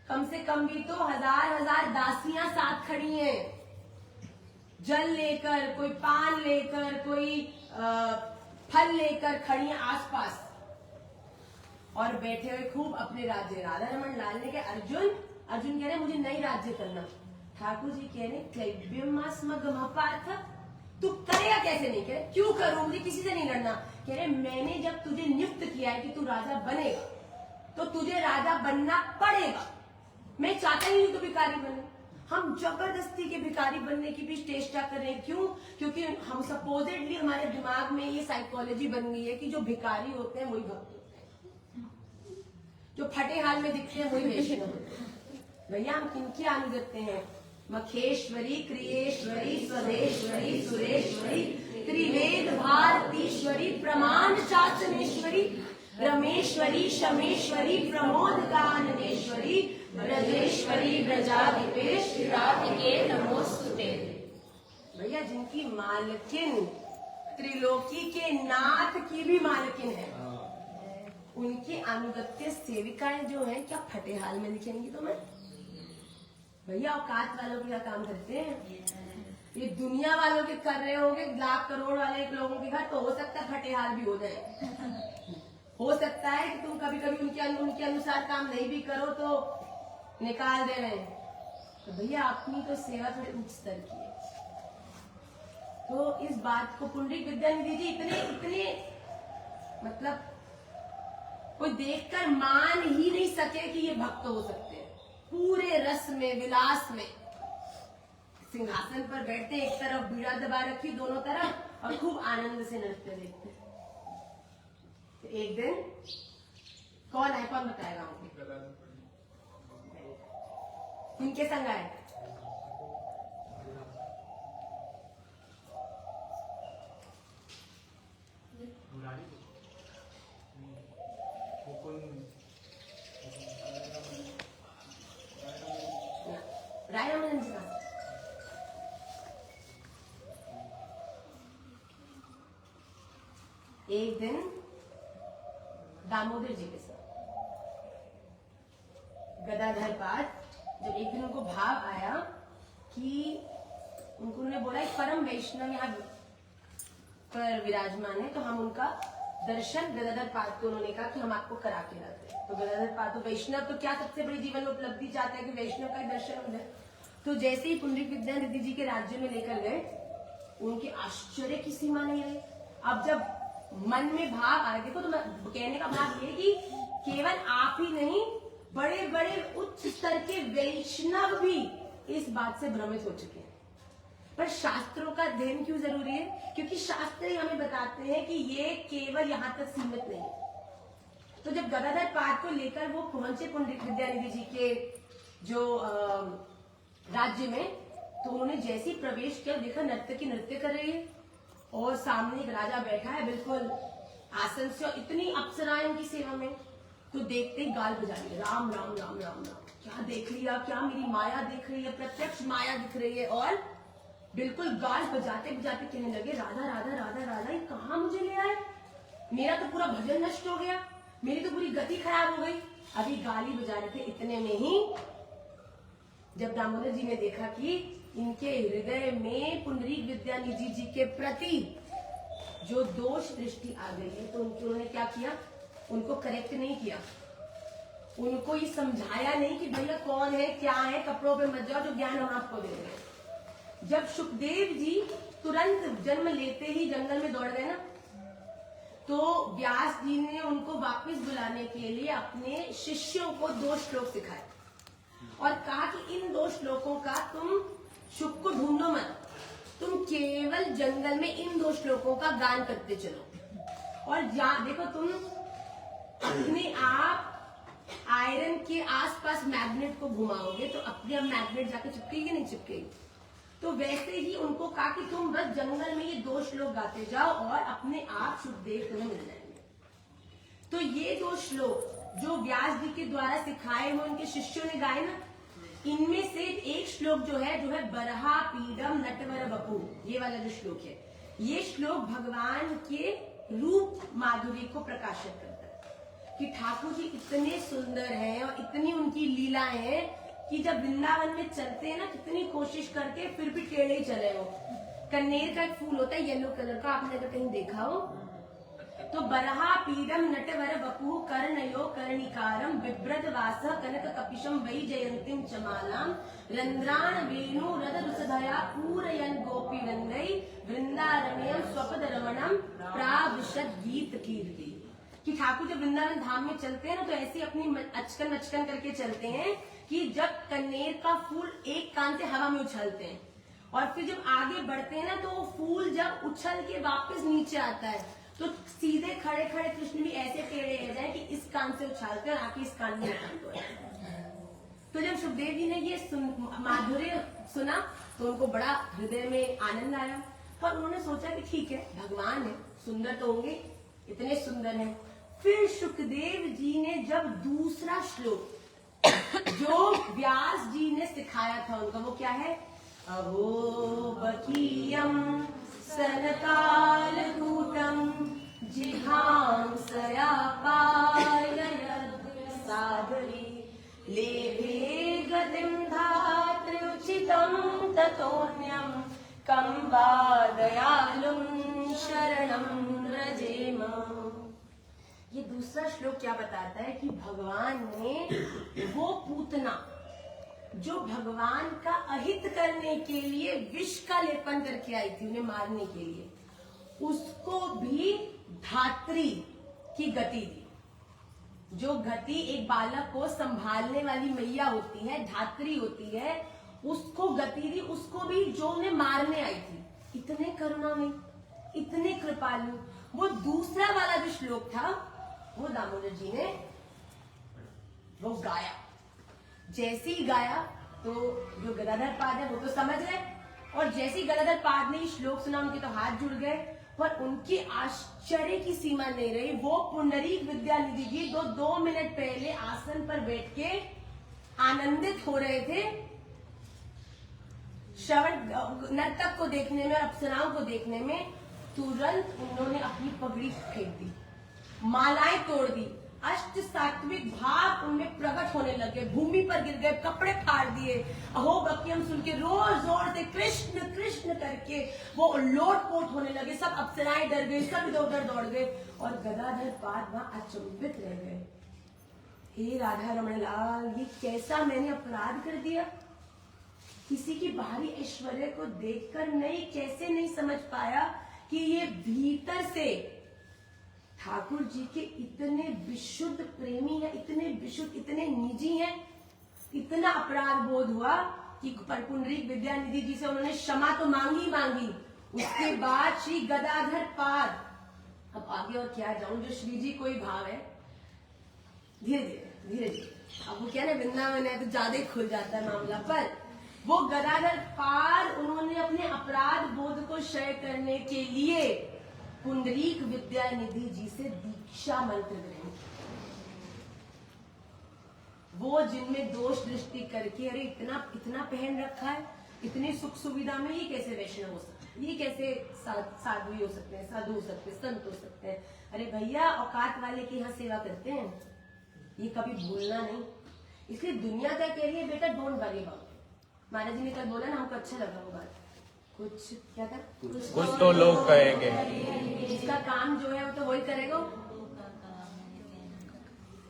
कम से कम भी तो हजार दासियां साथ खड़ी हैं, जल लेकर, कोई पान लेकर, कोई फल लेकर खड़ी हैं आसपास, और बैठे हुए खूब अपने राज्य। राधा रमन लाल ने कहा अर्जुन कह रहे मुझे नहीं राज्य करना। ठाकुर जी कह रहे तू करेगा कैसे, नहीं कह रहे क्यों करूं, मुझे किसी से नहीं लड़ना, कह रहे मैंने जब तुझे नियुक्त किया है कि तू राजा बनेगा तो तुझे राजा बनना पड़ेगा। मैं चाहता ही नहीं तू भिखारी बने, हम जबरदस्ती के भिखारी बनने की भी चेष्टा कर रहे हैं। क्यों? क्योंकि हम सपोजिटली हमारे दिमाग में ये साइकोलॉजी बन गई है कि जो भिखारी होते हैं वही भक्त होते हैं, जो फटे हाल में दिखते हैं वही वैष्णव होते हैं। भैया हम किनकी अनुगत्य हैं? मखेश्वरी, क्रियेश्वरी, स्वदेश्वरी, सुरेश्वरी, त्रिवेद भारतीश्वरी, प्रमाण शासनेश्वरी, रमेश्वरी, शमेश्वरी, प्रमोद काननेश्वरी, ब्रजेश्वरी, ब्रजाधिपेश, राधिके नमोस्तुते। भैया जिनकी मालकिन त्रिलोकी के नाथ की भी मालकिन है, उनकी अनुगत्य सेविकाएं जो है क्या फटे हाल में दिखेंगी तुम्हें? भैया औकात वालों के क्या काम करते हैं, ये दुनिया वालों के कर रहे होगे, लाख करोड़ वाले लोगों के घर, तो हो सकता है फटे हाल भी हो जाए, हो सकता है कि तुम कभी कभी उनके अनुसार काम नहीं भी करो तो निकाल दे रहे हैं। तो भैया अपनी तो सेवा थोड़ी उच्च स्तर की है। तो इस बात को पुंडरीक विद्यानिधि जी इतने मतलब कोई देखकर मान ही नहीं सके कि ये भक्त हो सकते हैं। पूरे रस में, विलास में सिंहासन पर बैठते, एक तरफ बीड़ा दबा रखी दोनों तरफ, और खूब आनंद से नृत्य देखते। तो एक दिन कौन आए, कौन बताएगा मुझे? किनके संग आए? राय रमन जी का। एक दिन दामोदर जी के साथ गदाधर पाद, जब एक दिन उनको भाव आया कि उन्होंने बोला एक परम वैष्णव यहाँ पर विराजमान है, तो हम उनका दर्शन गदाधर पाद को उन्होंने कहा कि हम आपको करा के लाते हैं। तो गदाधर पाद तो वैष्णव तो क्या सबसे बड़ी जीवन में उपलब्धि चाहते हैं कि वैष्णव का ही दर्शन हो जाए। तो जैसे ही पुंडरीक विद्यानिधि जी के राज्य में लेकर गए, उनके आश्चर्य की सीमा नहीं रही। अब जब मन में भाव आ रहे, देखो तो कहने का भाव ये कि केवल आप ही नहीं, बड़े बड़े उच्च स्तर के वैष्णव भी इस बात से भ्रमित हो चुके हैं। पर शास्त्रों का अध्ययन क्यों जरूरी है? क्योंकि शास्त्र ही हमें बताते हैं कि ये केवल यहाँ तक सीमित नहीं है। तो जब गदाधर पाद को लेकर वो पहुंचे पुंडरीक विद्यानिधि जी के जो राज्य में, तो उन्होंने जैसे ही प्रवेश किया, देखा नर्तकी नृत्य कर रही है और सामने एक राजा बैठा है बिल्कुल आसन से, और इतनी अप्सराएं उनकी सेवा में। तो देखते ही गाल बजा रही है, राम राम राम राम राम, क्या देख लिया, क्या मेरी माया देख रही है, प्रत्यक्ष माया दिख रही है। और बिल्कुल गाल बजाते बजाते कहने लगे, राधा राधा राधा राधा, ये कहाँ मुझे ले आए, मेरा तो पूरा भजन नष्ट हो गया, मेरी तो पूरी गति खराब हो गई। अभी गाली बजा रहे थे, इतने में ही जब दामोदर जी ने देखा कि इनके हृदय में पुंडरीक विद्यानिधि जी के प्रति जो दोष दृष्टि आ गई है, तो उन्होंने क्या किया, उनको करेक्ट नहीं किया, उनको ये समझाया नहीं कि भैया कौन है क्या है, कपड़ों पे मत जाओ, जो ज्ञान हम आपको दे रहे हैं। जब सुखदेव जी तुरंत जन्म लेते ही जंगल में दौड़ गए ना, तो व्यास जी ने उनको वापस बुलाने के लिए अपने शिष्यों को 2 श्लोक सिखाए और कहा कि इन 2 श्लोकों का तुम सुख को ढूंढो मत, तुम केवल जंगल में इन 2 श्लोकों का गान करते चलो। और देखो, तुम अपने आप आयरन के आसपास मैग्नेट को घुमाओगे तो अपने आप मैग्नेट जाके चिपकेगी नहीं चिपकेगी। तो वैसे ही उनको कहा कि तुम बस जंगल में ये 2 श्लोक गाते जाओ और अपने आप सुखदेव तुम्हें मिल जाएंगे। तो ये 2 श्लोक जो व्यास जी के द्वारा सिखाए हुए उनके शिष्यों ने गाए ना, इनमें से एक श्लोक जो है बरहा पीडम नटवर बपू, ये वाला जो श्लोक है, ये श्लोक भगवान के रूप माधुरी को प्रकाशित करता है कि ठाकुर जी इतने सुंदर हैं और इतनी उनकी लीलाएं हैं कि जब वृंदावन में चलते हैं ना, कितनी कोशिश करके फिर भी टेढ़े ही चले हो। कन्नेर का एक फूल होता है येलो कलर का, आपने अगर कहीं देखा हो तो बरहा पीडम नटवर बपू कर्णयो कर्णिकारम बिभ्रद वास कनक कपिशम वै जयंतीम चमालाम रंद्राण वेणु रद रुसधया पूरयन गोपी वृंदै वृंदारण्यम स्वपद रमणम प्राविशद गीत कीर्ति। कि ठाकुर जब वृंदावन धाम में चलते हैं ना, तो ऐसे अपनी अचकन मचकन करके चलते हैं कि जब कन्नेर का फूल एक कान से हवा में उछलते हैं और फिर जब आगे बढ़ते हैं ना, तो वो फूल जब उछल के वापस नीचे आता है, तो सीधे खड़े खड़े कृष्ण भी ऐसे टेढ़े रह जाए कि इस कान से उछालते हैं और आके इस कान में उछालते हैं। तो जब सुखदेव जी ने ये माधुर्य सुना तो उनको बड़ा हृदय में आनंद आया, पर उन्होंने सोचा कि ठीक है, भगवान है, सुंदर तो होंगे, इतने सुंदर हैं। फिर सुखदेव जी ने जब दूसरा श्लोक जो व्यास जी ने सिखाया था उनका, वो क्या है, अहो बकीयम सनकालकूटम जिहांसया पालयद सादरी लेभे गतिम धात्र्युचितं ततोऽन्यं कं वा दयालुं शरणं व्रजेम। ये दूसरा श्लोक क्या बताता है कि भगवान ने वो पूतना जो भगवान का अहित करने के लिए विष का लेपन करके आई थी उन्हें मारने के लिए, उसको भी धात्री की गति दी। जो गति एक बालक को संभालने वाली मैया होती है, धात्री होती है, उसको गति दी, उसको भी जो उन्हें मारने आई थी। इतने करुणामय, इतने कृपालु। वो दूसरा वाला जो श्लोक था वो दामोदर जी ने वो गाया। जैसे ही गाया तो जो गदाधर पाद है वो तो समझ गए, और जैसे ही गदाधर पाद ने श्लोक सुना उनके तो हाथ जुड़ गए, पर उनके आश्चर्य की सीमा नहीं रही। वो पुंडरीक विद्यानिधि जी 2 मिनट पहले आसन पर बैठ के आनंदित हो रहे थे श्रवण नर्तक को देखने में और अप्सराओं को देखने में, तुरंत उन्होंने अपनी पगड़ी फेंक दी, मालाएं तोड़ दी, अष्ट सात्विक भाव उनमें प्रकट होने लगे, भूमि पर गिर गए, कपड़े फाड़ दिए, अहो बकियम सुन के रोज जोर से कृष्ण कृष्ण करके वो लोटपोट होने लगे। सब अप्सराएं डर गई, सब इधर उधर दौड़ गए और गदाधर पाद वहां अचंभित रह गए। हे राधा रमण लाल, ये कैसा मैंने अपराध कर दिया? किसी की बाहरी ऐश्वर्य को देखकर कैसे नहीं समझ पाया कि ये भीतर से ठाकुर जी के इतने विशुद्ध प्रेमी हैं, इतने विशुद्ध, इतने निजी हैं। इतना अपराध बोध हुआ कि पुंडरीक विद्यानिधि जी से उन्होंने क्षमा तो मांगी, उसके बाद श्री गदाधर पाद, अब आगे और क्या जाऊं, जो श्री जी कोई भाव है, धीरे धीरे अब वो क्या ना वृंदावन है तो ज्यादा ही खुल जाता है मामला, पर वो गदाधर पाद उन्होंने अपने अपराध बोध को क्षय करने के लिए पुंडरीक विद्यानिधि जी से दीक्षा मंत्र ग्रहण किया। वो जिनमें दोष दृष्टि करके अरे इतना पहन रखा है, इतनी सुख सुविधा में ये कैसे वैष्णव हो सकते हैं, ये कैसे साधु हो सकते हैं, साधु हो सकते हैं, संत हो सकते हैं। अरे भैया, औकात वाले की यहाँ सेवा करते हैं, ये कभी भूलना नहीं। इसलिए दुनिया क्या कह रही है, बेटा डोंट वरी अबाउट इट। महाराज जी ने कल बोला ना, हमको अच्छा लगा वो बात, कुछ क्या था, कुछ तो लोग कहेंगे, इसका काम जो है वो तो वही करेगा।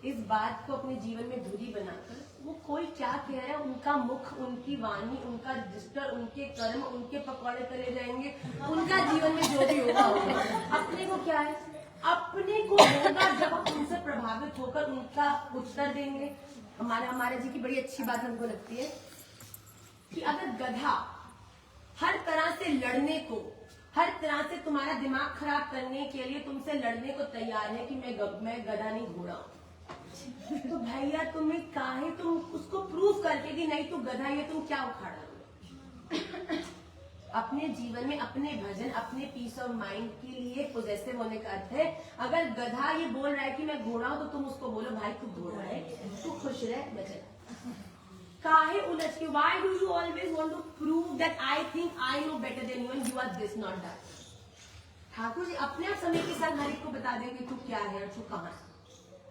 इस बात को अपने जीवन में धुरी बनाकर वो कोई क्या कह रहा है, उनका मुख, उनकी वाणी, उनका रजिस्टर, उनके कर्म, उनके पकौड़े तले जाएंगे, उनका जीवन में जो भी होगा होगा। अपने को क्या है, अपने को होगा जब हम उनसे प्रभावित होकर उनका उत्तर देंगे। हमारे जी की बड़ी अच्छी बात हमको लगती है कि अगर गधा हर तरह से लड़ने को, हर तरह से तुम्हारा दिमाग खराब करने के लिए तुमसे लड़ने को तैयार है कि मैं गधा नहीं घोड़ा हूं, तो भैया तुम्हें काहे, तुम उसको प्रूव करके कि नहीं तू गधा, ये तुम क्या उखाड़ा। अपने जीवन में अपने भजन, अपने पीस ऑफ माइंड के लिए पोजेसिव होने का अर्थ है, अगर गधा ये बोल रहा है कि मैं घोड़ा हूं, तो तुम उसको बोलो भाई तू घोड़ा है, तू खुश रह, बचे। काहे उलझ के, why do you always want to prove that I think I know better than you and you are this not that? Thakur ji अपने आप समय के साथ हर एक को बता देंगे तू क्या है और तू कहाँ है।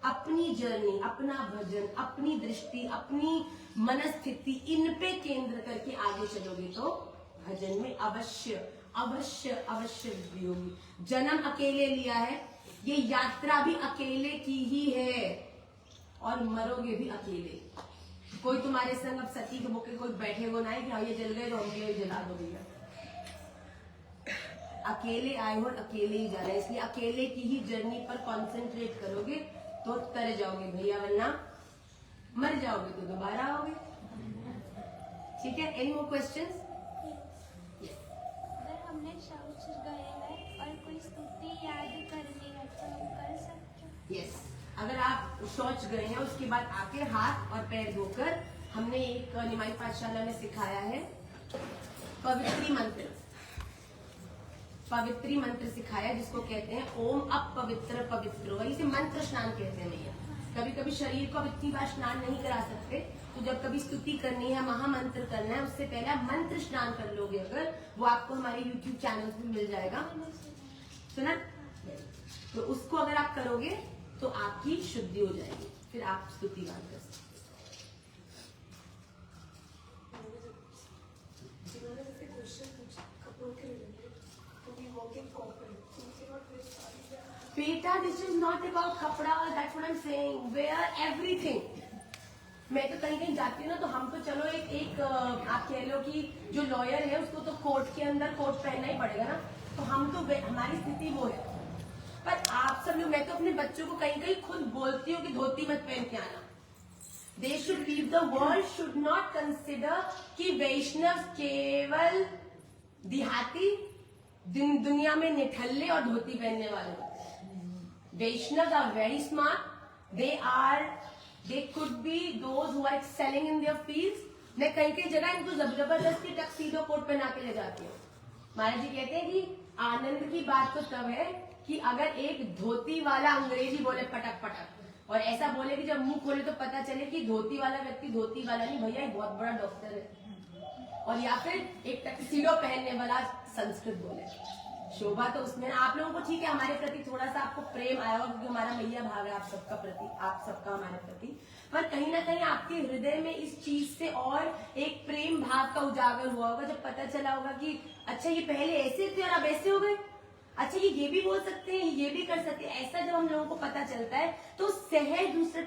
अपनी जर्नी, अपना भजन, अपनी दृष्टि, अपनी मनस्थिति, इन पे केंद्र करके आगे चलोगे तो भजन में अवश्य अवश्य अवश्य वृद्धि होगी। जन्म अकेले लिया है, ये यात्रा भी अकेले की ही है और मरोगे भी अकेले। कोई तुम्हारे संग अब सती के मौके कोई बैठे हो ना है कि हाँ ये जल गए तो हम भी जला दो भैया। अकेले आए हो और अकेले ही जा रहे हैं, इसलिए अकेले की ही जर्नी पर कंसंट्रेट करोगे तो तर जाओगे भैया, वरना मर जाओगे तो दोबारा आओगे। ठीक है, एनी मोर क्वेश्चंस? अगर हमने शौच गए हैं और कोई स्तुति याद करनी है तो हम कर सकते हैं? यस, अगर आप शौच गए हैं उसके बाद आके हाथ और पैर धोकर, हमने एक निमाई पाठशाला में सिखाया है पवित्री मंत्र, पवित्री मंत्र सिखाया जिसको कहते हैं ओम अपवित्र पवित्रो, इसे मंत्र स्नान कहते हैं भैया। कभी कभी शरीर को अब इतनी बार स्नान नहीं करा सकते, तो जब कभी स्तुति करनी है, महामंत्र करना है, उससे पहले आप मंत्र स्नान कर लोगे अगर, वो आपको हमारे YouTube चैनल पे मिल जाएगा, सुना? तो उसको अगर आप करोगे तो आपकी शुद्धि हो जाएगी, फिर आप स्तुति गान कर सकते। बेटा, दिस इज नॉट अबाउट कपड़ा, that's what I am saying, wear everything. मैं तो कहीं जाती हूँ ना, तो हम तो चलो एक आप कह लो कि जो लॉयर है उसको तो कोर्ट के अंदर कोट पहनना ही पड़ेगा ना, तो हम तो हमारी स्थिति वो है। पर आप सब लोग, मैं तो अपने बच्चों को कहीं खुद बोलती हूँ कि धोती मत पहन के आना। They should leave the world should not consider कि वैष्णव केवल देहाती दुनिया में निठल्ले और धोती पहनने वाले होते हैं। Vaishnav are very smart, they could be those who are excelling in their fields. मैं कई जगह इनको जबरदस्ती टक्सीडो कोट पहना के ले जाती हूँ। महाराज जी कहते हैं कि आनंद की बात तो तब है कि अगर एक धोती वाला अंग्रेजी बोले पटक पटक, और ऐसा बोले कि जब मुंह खोले तो पता चले कि धोती वाला व्यक्ति धोती वाला नहीं भैया, एक बहुत बड़ा डॉक्टर है, और या फिर एक टक्सीडो पहनने वाला संस्कृत बोले। शोभा तो उसमें आप लोगों को ठीक है हमारे प्रति थोड़ा सा आपको प्रेम आया होगा क्योंकि हमारा मैया भाव है आप सबका प्रति, आप सबका हमारे प्रति, पर कहीं ना कहीं आपके हृदय में इस चीज से और एक प्रेम भाव का उजागर हुआ होगा जब पता चला होगा कि अच्छा ये पहले ऐसे थे और अब ऐसे हो गए, अच्छा ये भी बोल सकते हैं, ये भी कर सकते हैं। ऐसा जब हम लोगों को पता चलता है तो सहज दूसरे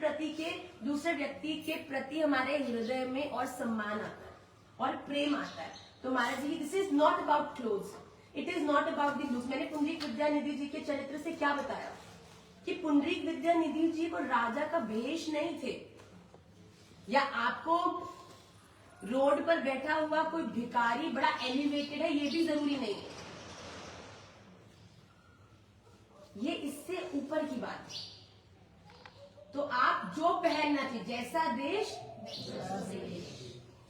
व्यक्ति के प्रति हमारे हृदय में और सम्मान आता है और प्रेम आता है। तो Maharaj ji this is not about clothes, it is not about the looks. मैंने पुंडरीक विद्यानिधि जी के चरित्र से क्या बताया कि पुंडरीक विद्यानिधि जी को राजा का भेष नहीं थे, या आपको रोड पर बैठा हुआ कोई भिखारी बड़ा एलिवेटेड है ये भी जरूरी नहीं है, ये इससे ऊपर की बात है। तो आप जो पहनना चाहिए, जैसा देश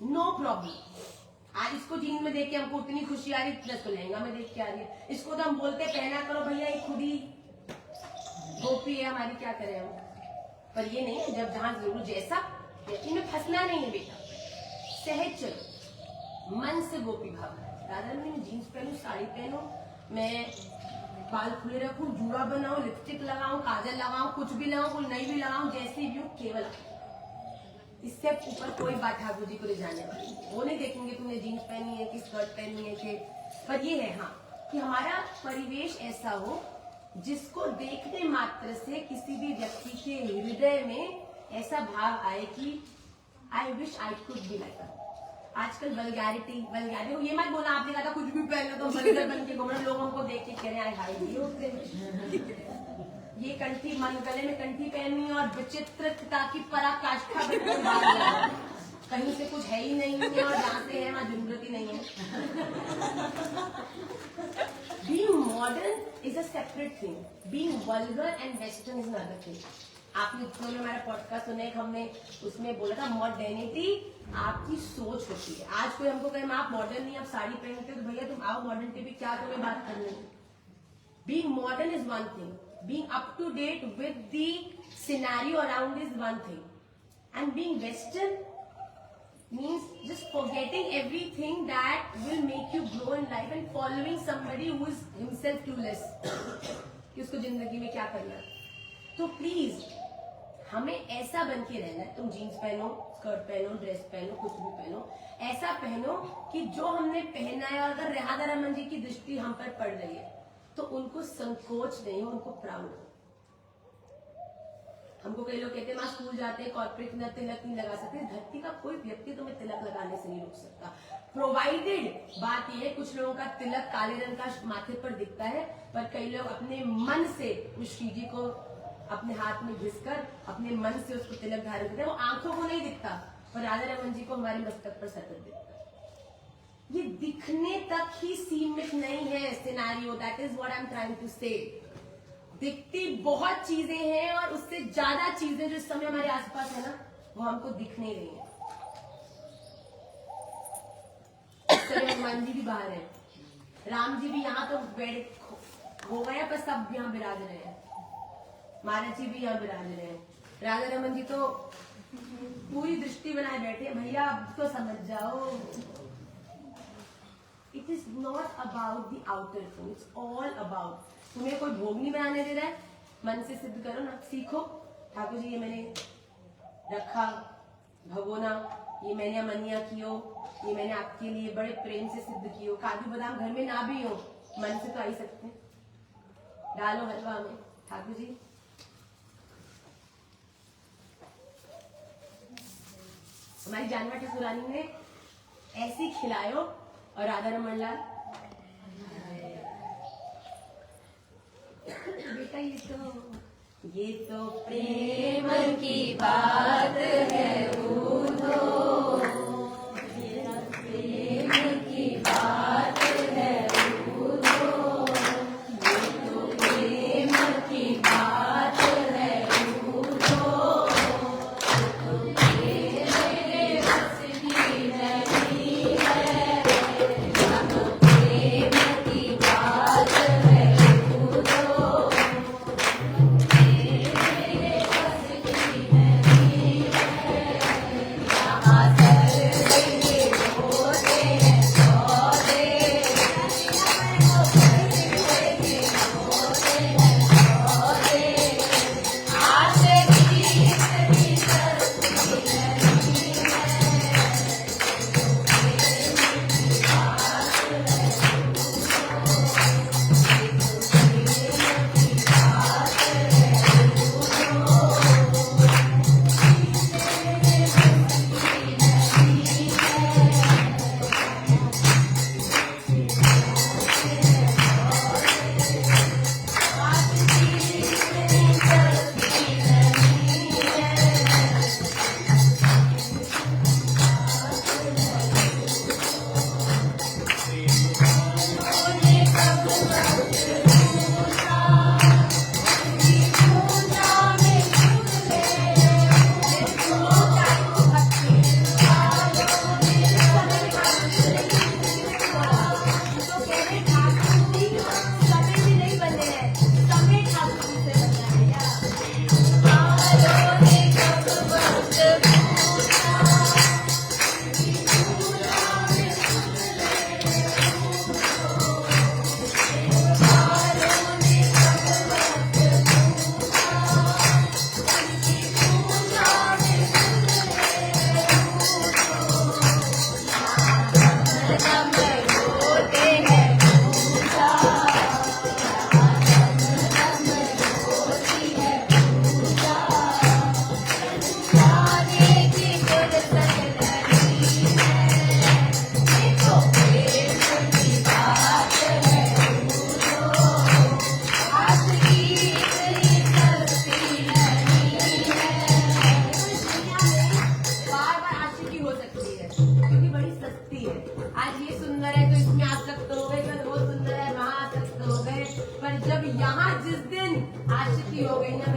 नो प्रॉब्लम। आज इसको जीन्स में देख के हमको उतनी खुशी आ रही, प्लस को लहंगा में देख के आ रही है। इसको तो हम बोलते पहना करो भैया, ये खुद ही गोपी है हमारी, क्या करें हम। पर ये नहीं है, जब जहां जरूर जैसा, इनमें फंसना नहीं है बेटा, सहज चलो, मन से गोपी भाव। दादा मैं जीन्स पहनू, साड़ी पहनू, मैं बाल खुले रखूं, जूड़ा बनाऊं, लिपस्टिक लगाऊं, काजल लगाऊं, कुछ भी लगाऊं, कुछ नहीं भी लगाऊं, जैसे भी हो, केवल इससे ऊपर कोई बात ठाकुर जी को ले जाने वाली, वो नहीं देखेंगे तुमने जीन्स पहनी है कि स्कर्ट पहनी है कि। पर ये है हाँ कि हमारा परिवेश ऐसा हो जिसको देखने मात्र से किसी भी व्यक्ति के हृदय में ऐसा भाव आए कि I wish I could be like. आजकल वल्गैरिटी ये मत बोला आपने कहा था कुछ भी पहन लो तो वल्गर बन के घूमना, लोगों को देख के कह रहे हैं हाय ये होते ये कंठी मन गले में कंठी पहननी और विचित्रता की पराकाष्ठा कहीं से कुछ है ही नहीं है और जहाँ से है वहाँ जरूरत ही नहीं है। Being modern is a separate thing. Being vulgar and western is another thing. आपने में हमारा पॉडकास्ट सुना है, हमने उसमें बोला था मॉडर्निटी आपकी सोच होती है। आज कोई हमको कहे आप मॉडर्न नहीं, आप साड़ी पहनते हो तो भैया तुम आओ मॉडर्निटी भी, क्या तुम्हें बात करनी है। Being modern is one thing. Being up to date with the scenario around is one thing. And being Western means just forgetting everything that will make you grow in life and following somebody who is himself clueless कि उसको जिंदगी में क्या करना है। तो please हमें ऐसा बन के रहना है, तुम जीन्स पहनो, स्कर्ट पहनो, ड्रेस पहनो, कुछ भी पहनो, ऐसा पहनो कि जो हमने पहना है और अगर राधा रमन जी की दृष्टि हम पर पड़ रही है तो उनको संकोच नहीं हो, उनको प्राउड हो। हमको कई लोग कहते हैं मां स्कूल जाते हैं कॉर्पोरेट में तिलक नहीं लगा सकते, धरती का कोई व्यक्ति तुम्हें तिलक लगाने से नहीं रोक सकता, प्रोवाइडेड बात यह है कुछ लोगों का तिलक काले रंग का माथे पर दिखता है, पर कई लोग अपने मन से उस श्री जी को अपने हाथ में घिसकर अपने मन से उसको तिलक धारण करते हैं। वो आंखों को नहीं दिखता, पर राधा रमन जी को हमारे मस्तक पर सतत दिखता है। ये दिखने तक ही सीमित नहीं है scenario, that is what I am trying to say. दिखती बहुत चीजें हैं और उससे ज्यादा चीजें जो इस समय हमारे आसपास है ना, वो हमको दिख नहीं रही है। हनुमान जी भी बाहर है, राम जी भी यहाँ तो बैठ हो गए, पर सब यहाँ विराज रहे हैं, महाराज जी भी यहाँ विराज रहे हैं, राधा रमन जी तो पूरी दृष्टि बनाए बैठे, भैया अब तो समझ जाओ। It is not about the outer thing, it's all about तुम्हें कोई भोग नहीं बनाने दे रहा है, मन से सिद्ध करो ना, सीखो। ठाकुर जी ये मैंने रखा भगोना, ये मैंने अमनिया कियो, ये मैंने आपके लिए बड़े प्रेम से सिद्ध कियो। काजू बादाम घर में ना भी हो, मन से तो आ ही सकते हैं, डालो हलवा में। ठाकुर जी हमारी जानवर ठकुरानी ने ऐसी खिलायो और राधा रमन लाल बेटा ये तो प्रेम की बात है, प्रेम की बात है, ये तो प्रेम की बात है,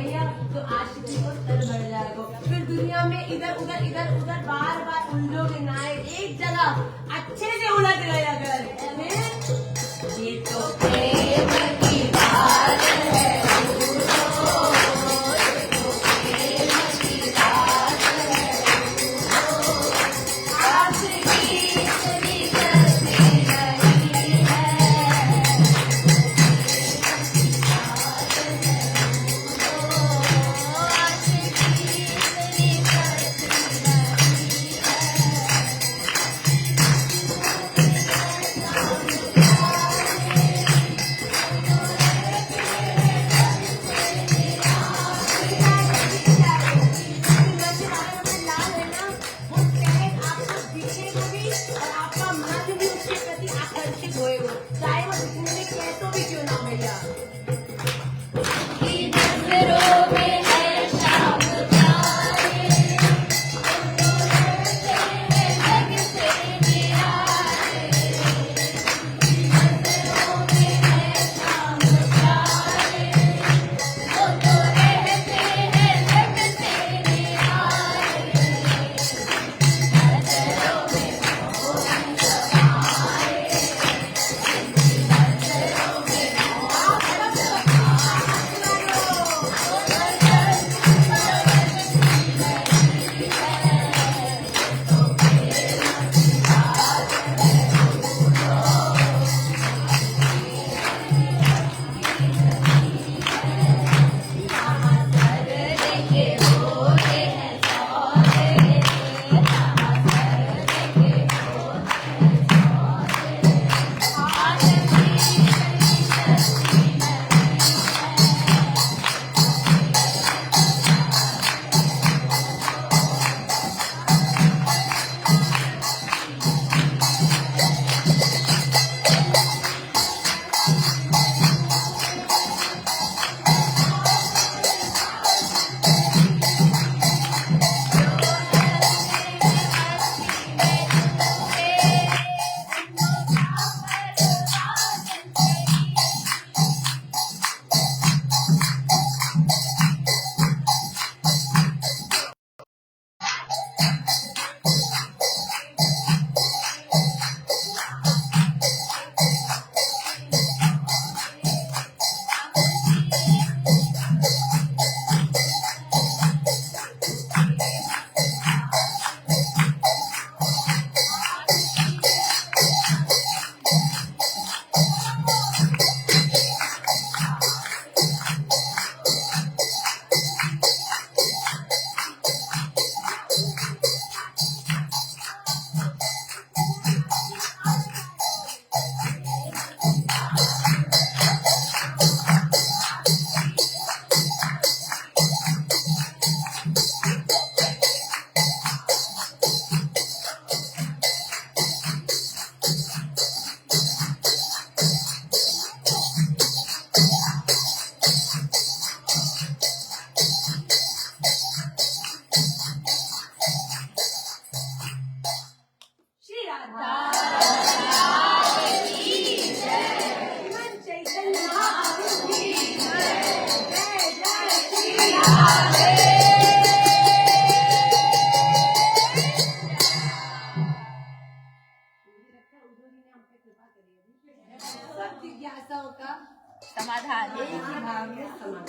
भैया तो आशिकी को तर भर जाएगा। फिर दुनिया में इधर उधर बार उलझोगे ना, एक जगह अच्छे से उलझ गया अगर। ये तो प्रेम की बात है, जिज्ञासाओं का समाधान। एक ही भाव में समाधान।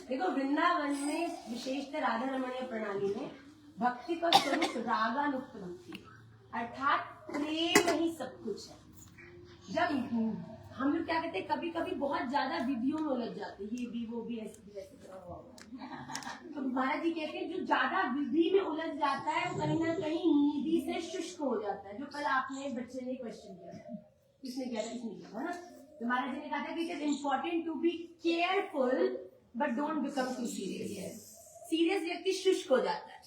देखो वृंदावन में विशेषकर राधा रमणीय प्रणाली में भक्ति का स्वरूप रागानुक्त भक्ति, अर्थात प्रेम ही सब कुछ है। जब हम लोग क्या कहते हैं, कभी कभी बहुत ज्यादा विधियों में उलझ जाते हैं, ये भी वो भी ऐसे भी वैसे तो महाराज जी कहते हैं जो ज्यादा विधि में उलझ जाता है वो कहीं ना कहीं निधि से शुष्क हो जाता है। जो कल आपने बच्चे ने क्वेश्चन किया था, किसने किया था, इसने किया था ना, तो महाराज जी ने कहा था कि it is important to be careful but don't become too serious. Serious व्यक्ति शुष्क हो जाता है,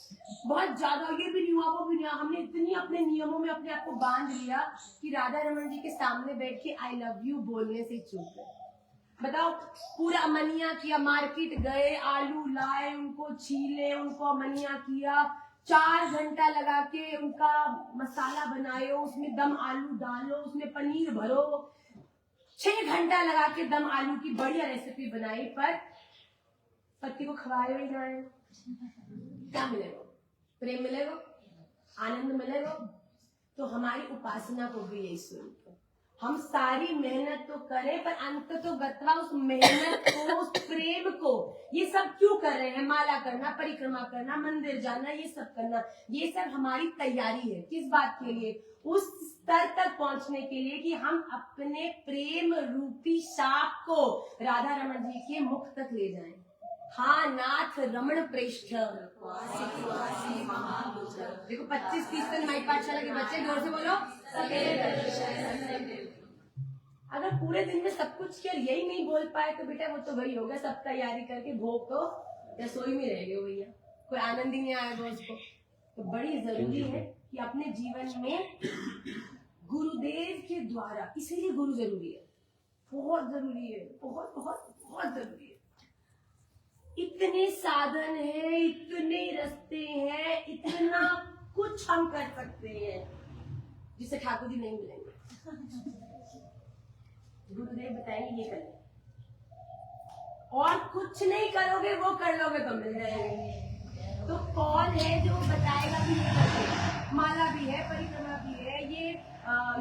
बहुत ज्यादा ये भी नहीं हुआ वो भी नहीं हुआ। हमने इतनी अपने नियमों में अपने आप को बांध लिया कि राधा रमन जी के सामने बैठ के आई लव यू बोलने से चूक गए। बताओ, पूरा अमनिया किया, मार्केट गए, आलू लाए, उनको छीले, उनको अमनिया किया, 4 घंटा लगा के उनका मसाला बनाए, उसमें दम आलू डालो, उसमें पनीर भरो, 6 घंटा लगा के दम आलू की बढ़िया रेसिपी बनाई। पर पति को खवाए भी जाए, क्या मिलेगा? प्रेम मिलेगा, आनंद मिलेगा। तो हमारी उपासना को भी यही स्वरूप है। हम सारी मेहनत तो करें, पर अंत तो गत्वा उस मेहनत को, उस प्रेम को, ये सब क्यों कर रहे हैं? माला करना, परिक्रमा करना, मंदिर जाना, ये सब करना, ये सब हमारी तैयारी है। किस बात के लिए? उस स्तर तक पहुंचने के लिए कि हम अपने प्रेम रूपी शाप को राधा रमन जी के मुख तक ले जाएं। हाँ नाथ रमण प्रेष्ठ। देखो 25-30 दिन माई पाठशाला के बच्चे जोर से बोलो। अगर पूरे दिन में सब कुछ किया यही नहीं बोल पाए तो बेटा वो तो वही होगा, सब तैयारी करके भोग तो रसोई में रह गए भैया, कोई आनंद ही नहीं आएगा उसको। तो बड़ी जरूरी है कि अपने जीवन में गुरुदेव के द्वारा, इसीलिए गुरु जरूरी है, बहुत जरूरी है, बहुत बहुत बहुत जरूरी है। इतने साधन है, इतने रास्ते हैं, इतना कुछ हम कर सकते हैं जिसे ठाकुर जी नहीं मिलेंगे। गुरुदेव बताएंगे ये करें, और कुछ नहीं करोगे वो कर लोगे तो मिल जाएंगे। तो कौन है जो बताएगा कि ये करते? माला भी है, परिक्रमा भी है, ये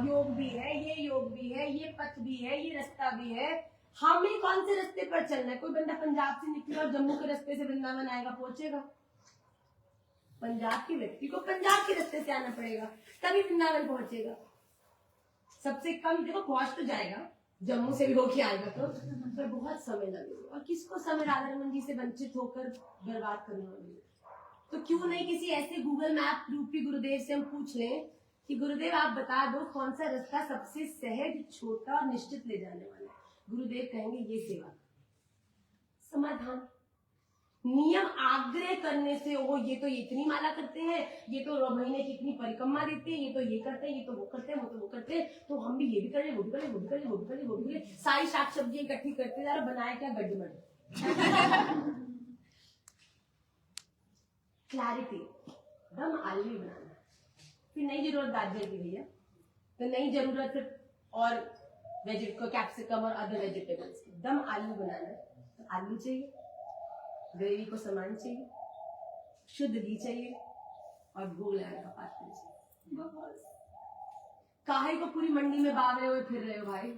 योग भी है, ये योग भी है, ये पथ भी है, ये रास्ता भी है। हमें कौन से रास्ते पर चलना है? कोई बंदा पंजाब से निकले और जम्मू के रास्ते से वृंदावन आएगा, पहुंचेगा? पंजाब के व्यक्ति को पंजाब के रास्ते से आना पड़ेगा, तभी वृंदावन पहुंचेगा। सबसे कम देखो पहुंच तो जाएगा, जम्मू से भी होके आएगा तो, पर बहुत समय लगेगा। और किसको समय राधा रमन जी से वंचित होकर बर्बाद करना होगा? तो क्यों नहीं किसी ऐसे गूगल मैप रूपी गुरुदेव से हम पूछ लें कि गुरुदेव आप बता दो कौन सा रास्ता सबसे सहज, छोटा और निश्चित ले जाने वाला है। गुरुदेव कहेंगे ये सेवा। समाधान। नियम आग्रह करने से ओ ये तो इतनी माला करते हैं, ये तो महीने की इतनी परिक्रमा देते हैं, ये तो ये करते हैं, ये तो वो करते हैं, वो तो वो करते हैं, तो हम भी ये भी करें, वो भी करें, वो भी करें, वो भी करें, वो भी करें। सारी शाक सब्जियां इकट्ठी करते जा रहे, बनाया क्या? गड्ढमड। क्लैरिटी, दम आलवी बनाना। फिर नई जरूरत गाजर की भैया, तो नई जरूरत फिर और वेजिटेबल, कैप्सिकम और अदर वेजिटेबल्स की। दम आलू बनाना है तो आलू चाहिए, ग्रेवी को सामान चाहिए, शुद्ध घी चाहिए और भोग लगाने का पात्र चाहिए। बस काहे को पूरी मंडी में बावरे हुए फिर रहे हो भाई?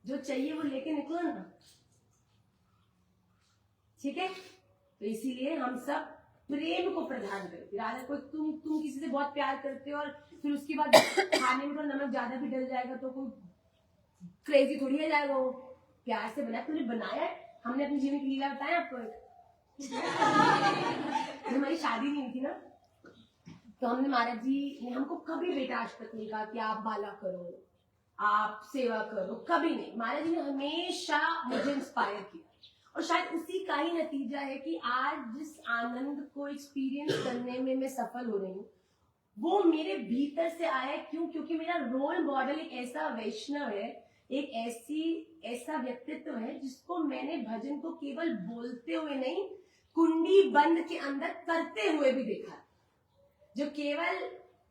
जो चाहिए वो लेके निकलो ना, ठीक है? तो इसीलिए हम सब प्रेम को प्रधान करते। राधा को तुम किसी से बहुत प्यार करते हो और फिर उसके बाद खाने में तो नमक ज्यादा भी डल जाएगा तो कोई क्रेजी थोड़ी हो जाएगा। वो प्यार से बना, तुमने बनाया है। हमने अपनी जीवन की लीला बताया आपको। हमारी शादी नहीं थी ना, तो हमने महाराज जी ने हमको कभी बेटा आज तक नहीं कहा कि आप माला करो, आप सेवा करो, कभी नहीं। महाराज जी ने हमेशा मुझे इंस्पायर किया और शायद उसी का ही नतीजा है कि आज जिस आनंद को एक्सपीरियंस करने में मैं सफल हो रही हूँ वो मेरे भीतर से आया। क्यों? क्योंकि मेरा रोल मॉडल एक ऐसा वैष्णव है, एक ऐसा व्यक्तित्व है जिसको मैंने भजन को केवल बोलते हुए नहीं, कुंडी बंद के अंदर करते हुए भी देखा। जो केवल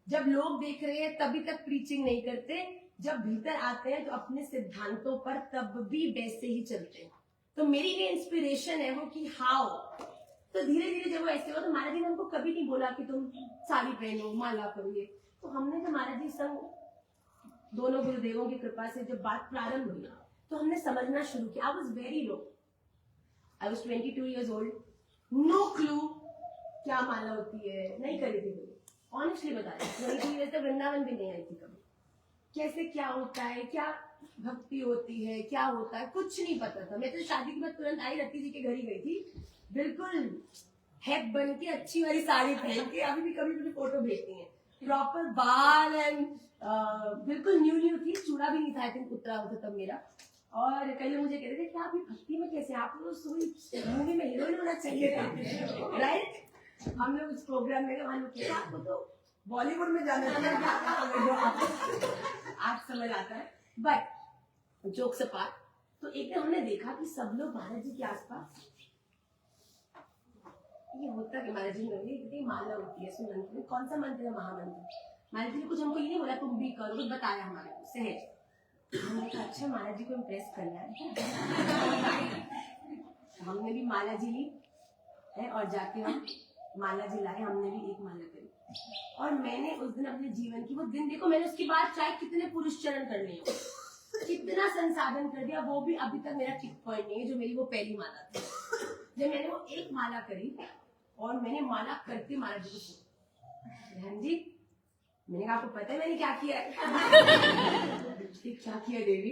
जब लोग देख रहे हैं तभी तक प्रीचिंग नहीं करते, जब भीतर आते हैं तो अपने सिद्धांतों पर तब भी वैसे ही चलते हैं। तो मेरी ये इंस्पिरेशन है वो कि हाउ। तो धीरे धीरे जब वो ऐसे हो तो महाराज जी ने हमको कभी नहीं बोला कि तुम साड़ी पहनो, माला करोगे। तो हमने जब महाराज जी संग दोनों गुरुदेवों की कृपा से जब बात प्रारंभ हुई तो हमने समझना शुरू किया। I was very low, I was 22 years old, no clue क्या माला होती है, नहीं करी थी मैंने, ऑनेस्टली बता रही। वैसे वृंदावन भी नहीं आई थी कभी, कैसे क्या होता है, क्या भक्ति होती है, क्या होता है, कुछ नहीं पता था। मैं तो शादी के बाद तुरंत आई, रत्ती जी के घर ही गई थी, बिल्कुल हैक बन के अच्छी वाली साड़ी पहन के। अभी भी कभी मुझे फोटो भेजती हैं, प्रॉपर बाल एंड बिल्कुल न्यू थी, चूड़ा भी नहीं था, आई थिंक उतरा होता तब मेरा। और कई लोग मुझे कहते थे कि आप भी भक्ति में कैसे, आप लोग मूवी में हीरोइन होना चाहिए था, राइट? हम लोग इस प्रोग्राम में वहां लोग आपको तो बॉलीवुड में जाना चाहिए, आप समझ आता है। बट जोक्स अपार्ट, तो एक दिन हमने देखा कि सब लोग महाराज जी के आसपास, ये होता कि महाराज जी में माला होती है, इसमें मंत्र, कौन सा मंत्र है? महामंत्र। महाराज जी ने कुछ हमको ये नहीं बोला तुम भी करो, कुछ बताया हमारे को सहज। हमने कहा अच्छा महाराज जी को इम्प्रेस करना है। हमने भी माला जी ली है और जाके हम माला जी लाए, हमने भी एक माला करी। और मैंने उस दिन अपने जीवन की, वो दिन देखो मैंने उसके बाद चाहे कितने पुरुष चरण कर लिए, कितना संसाधन कर दिया, वो भी अभी तक मेरा टिक पॉइंट नहीं है जो मेरी वो पहली माला थी। जब मैंने वो एक माला करी और मैंने माला करके माला जी को बहन जी, मैंने कहा आपको पता है मैंने क्या किया है? क्या किया देवी?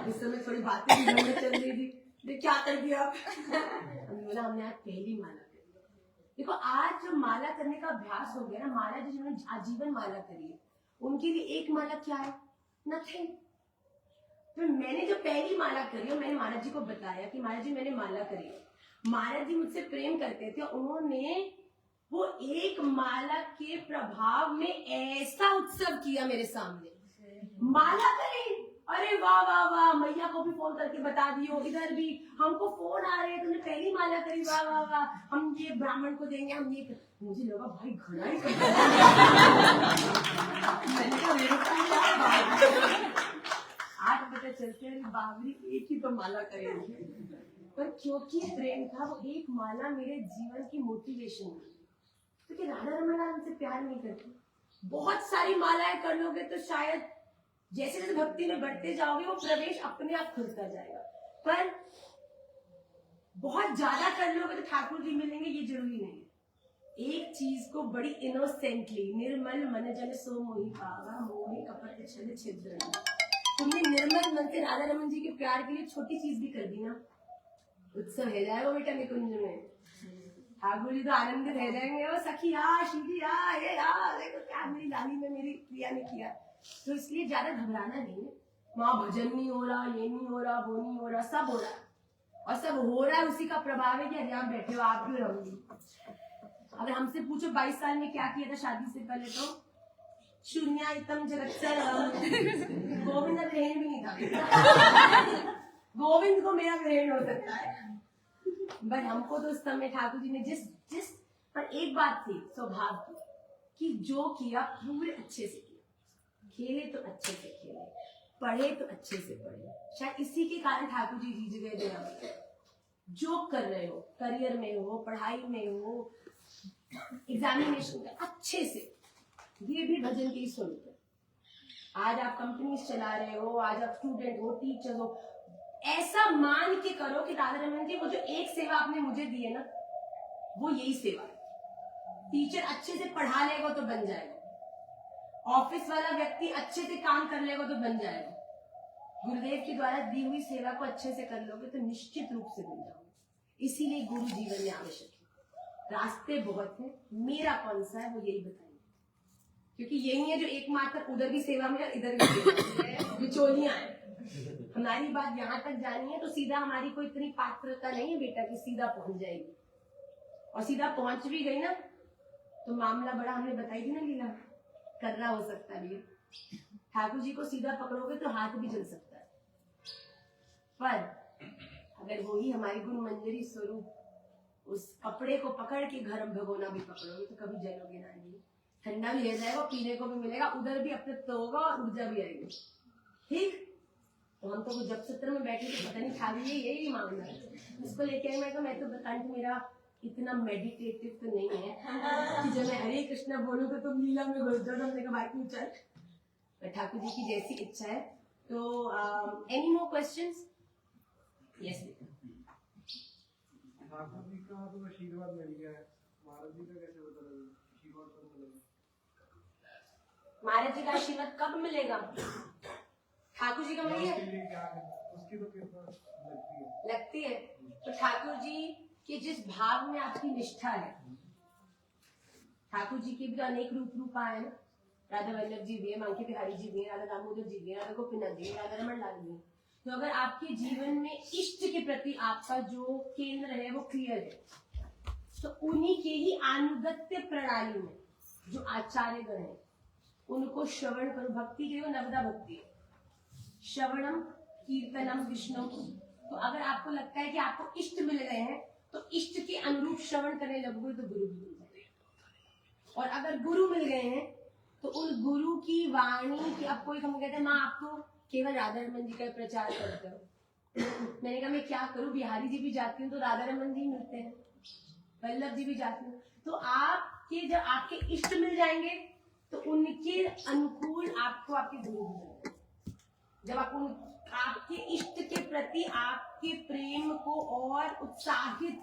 इस समय थोड़ी बातें भी घर में चल रही थी, क्या कर दिया? बोला हमने आज पहली माला करी। देखो आज जो माला करने का अभ्यास हो गया ना, माला जो जिन्होंने आजीवन माला करी है उनके लिए एक माला क्या है? नथिंग। तो मैंने जो पहली माला करी और मैंने महाराज जी को बताया कि महाराज जी मैंने माला करी, महाराज जी मुझसे प्रेम करते थे, उन्होंने वो एक माला के प्रभाव में ऐसा उत्सव किया मेरे सामने, माला करी, अरे वाह वाह वाह, मैया को भी फोन करके बता दियो, इधर भी हमको फोन आ रहे हैं, तुमने पहली माला करी, वाह वाह वाह, हम ये ब्राह्मण को देंगे, हम ये। मुझे लगा भाई घड़ा ही मैंने कहा मेरे साथ आज पता चलते हैं बाबरी एक ही तो माला करेंगे, पर क्योंकि प्रेम था वो एक माला मेरे जीवन की मोटिवेशन थी। क्योंकि राधा रमन हमसे प्यार नहीं करती, बहुत सारी मालाएं कर लोगे तो शायद जैसे जैसे भक्ति में बढ़ते जाओगे वो प्रवेश अपने आप खुलता जाएगा, पर बहुत ज्यादा कर लोगे तो ठाकुर जी मिलेंगे ये जरूरी नहीं है। एक चीज को बड़ी इनोसेंटली, निर्मल मन जन सो मोहि पावा, मोहि कपट छल छिद्र, तुमने निर्मल मन से राधा रमन जी के प्यार के लिए छोटी चीज भी कर दी ना, उत्सव रह जाएगा बेटा निकुंज में। ठाकुर जी तो आनंदित रह जाएंगे, वो सखी श्री देखो क्या मेरी लाली में मेरी प्रिया ने किया। तो इसलिए ज्यादा घबराना नहीं है, वहाँ भजन नहीं हो रहा, ये नहीं हो रहा, वो नहीं हो रहा, सब हो रहा है और सब हो रहा है उसी का प्रभाव है कि अरे आप बैठे हो, आप भी रहोगी। अगर हमसे पूछो 22 साल में क्या किया था शादी से पहले, तो शून्यातम जगत्सर गोविंद ग्रहण भी नहीं था। गोविंद को मेरा ग्रहण हो सकता है, बट हमको तो उस समय ठाकुर जी ने जिस पर एक बात थी स्वभाव की कि जो किया पूरे अच्छे से किया, खेले तो अच्छे से खेले, पढ़े तो अच्छे से पढ़े। शायद इसी के कारण ठाकुर जी जीत गए थे। जो कर रहे हो, करियर में हो, पढ़ाई में हो, एग्जामिनेशन में अच्छे से, ये भी भजन के ही स्वरूप है। आज आप कंपनी चला रहे हो, आज आप स्टूडेंट हो, टीचर हो, ऐसा मान के करो कि राधा रमन जी वो जो एक सेवा आपने मुझे दी है ना, वो यही सेवा है। टीचर अच्छे से पढ़ा लेगा तो बन जाएगा, ऑफिस वाला व्यक्ति अच्छे से काम कर लेगा तो बन जाएगा, गुरुदेव के द्वारा दी हुई सेवा को अच्छे से कर लोगे तो निश्चित रूप से बन जाओगे। इसीलिए गुरु जीवन में आवश्यक है। रास्ते बहुत हैं, मेरा कौन सा है वो यही बताएंगे, क्योंकि यही है जो एकमात्र उधर भी सेवा में इधर भी सेवा बिचौलियां हैं। हमारी बात यहाँ तक जानी है तो सीधा, हमारी कोई इतनी पात्रता नहीं है बेटा कि सीधा पहुंच जाएगी, और सीधा पहुंच भी गई ना तो मामला बड़ा, हमने बताई थी ना लीला, करना हो सकता भी है। ठाकुर जी को सीधा पकड़ोगे तो हाथ भी जल सकता है, पर अगर वही हमारी गुण मंजरी स्वरूप उस कपड़े को पकड़ के घर भगोना भी पकड़ोगे तो कभी जलोगे ना, ठंडा भी रह जाएगा, पीने को भी मिलेगा, उधर भी अपने होगा और ऊर्जा भी आएगी। ठीक, तो हम तो जब सत्र में बैठे थे पता नहीं ठाकुर जी यही मांगना है, इसको लेके मैं तो बताऊं कि मेरा इतना मेडिटेटिव तो नहीं है कि जब मैं हरे कृष्णा बोलूँ तो तुम लीला में घुस जाओ। हमने कहा भाई तू चल, ठाकुर जी की जैसी इच्छा है। तो any more questions? Yes Thakur ji का तो आशीर्वाद मिल गया है, महाराज जी का कैसे पता लगा आशीर्वाद कब मिलेगा? महाराज जी का आशीर्वाद कब मिलेगा? ठाकुर जी का मिलेगा, उसकी तो कृपा लगती है। तो ठाकुर जी के जिस भाव में आपकी निष्ठा है, ठाकुर जी के भी अनेक रूप आए ना, राधा वल्लभ जी भी है, मांके बिहारी जी भी है, राधा दामोदर जी भी है, राधा गोपीनाथ जी, राधा रमन लाल जी। तो अगर आपके जीवन में इष्ट के प्रति आपका जो केंद्र है वो क्लियर है, तो उन्हीं के ही अनुगत्य प्रणाली में जो आचार्यगण है उनको श्रवण करो। भक्ति के नवदा भक्ति है, श्रवणम कीर्तनम विष्णु। तो अगर आपको लगता है कि आपको इष्ट मिल गए हैं तो इष्ट के अनुरूप श्रवण करने लगोगे तो गुरु भी मिल जाएंगे, और अगर गुरु मिल गए हैं तो उन गुरु की वाणी की, अब कोई हम कहते हैं माँ आप तो केवल राधा रमन जी का प्रचार करते हो, मैंने कहा मैं क्या करूं, बिहारी जी भी जाती हूँ तो राधा रमन जी मिलते हैं, वल्लभ जी भी जाती हूँ, तो आपके जब आपके इष्ट मिल जाएंगे तो उनके अनुकूल आपको आपके गुरु मिल जाएंगे। जब आपके इष्ट के प्रति आपके प्रेम को और उत्साहित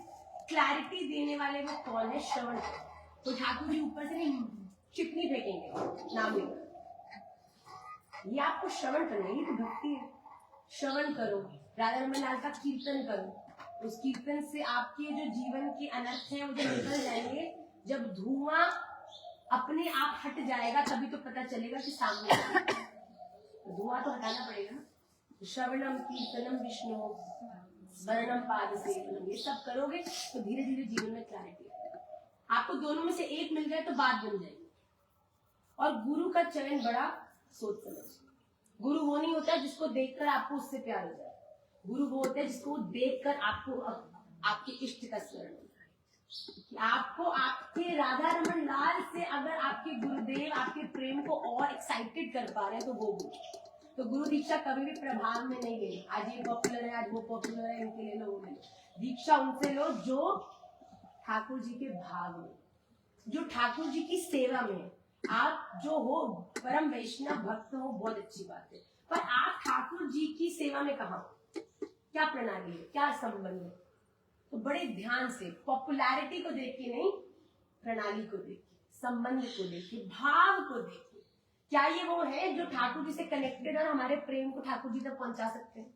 क्लैरिटी देने वाले वो कौन है? श्रवण। तो ठाकुर जी ऊपर से नहीं चिकनी फेंकेंगे नाम लेकर, ये आपको श्रवण करना है, ये तो भक्ति है। श्रवण करो, राधा रमन लाल का कीर्तन करो, उस कीर्तन से आपके जो जीवन के अनर्थ हैं वो जो निकल जाएंगे। जब धुआं अपने आप हट जाएगा तभी तो पता चलेगा कि सामने तो धुआं तो हटाना पड़ेगा ना। श्रवणम कीर्तनम विष्णु स्मरणम पाद सेवनम, ये सब करोगे तो धीरे धीरे जीवन में क्लैरिटी आएगी। आपको दोनों में से एक मिल जाए तो बात बन जाएगी। और गुरु का चयन बड़ा सोच समझ। गुरु वो नहीं होता जिसको देखकर आपको उससे प्यार हो जाए, गुरु वो होता है जिसको देखकर आपको आपके इष्ट का स्मरण होता है। कि आपको आपके राधा रमन लाल से अगर आपके गुरुदेव आपके प्रेम को और एक्साइटेड कर पा रहे हैं तो वो गुरु। तो गुरु दीक्षा कभी भी प्रभाव में नहीं लेनी, आज ये पॉपुलर है आज वो पॉपुलर है, इनके ले लो वो ले लो। दीक्षा उनसे लो जो ठाकुर जी के भाव में, जो ठाकुर जी की सेवा में। आप जो हो परम वैष्णव भक्त हो बहुत अच्छी बात है, पर आप ठाकुर जी की सेवा में कहाँ हो? क्या प्रणाली है, क्या संबंध है? तो बड़े ध्यान से पॉपुलैरिटी को देख के नहीं, प्रणाली को देख के, संबंध को देख के, भाव को देख के, क्या ये वो है जो ठाकुर जी से कनेक्टेड और हमारे प्रेम को ठाकुर जी तक पहुंचा सकते हैं?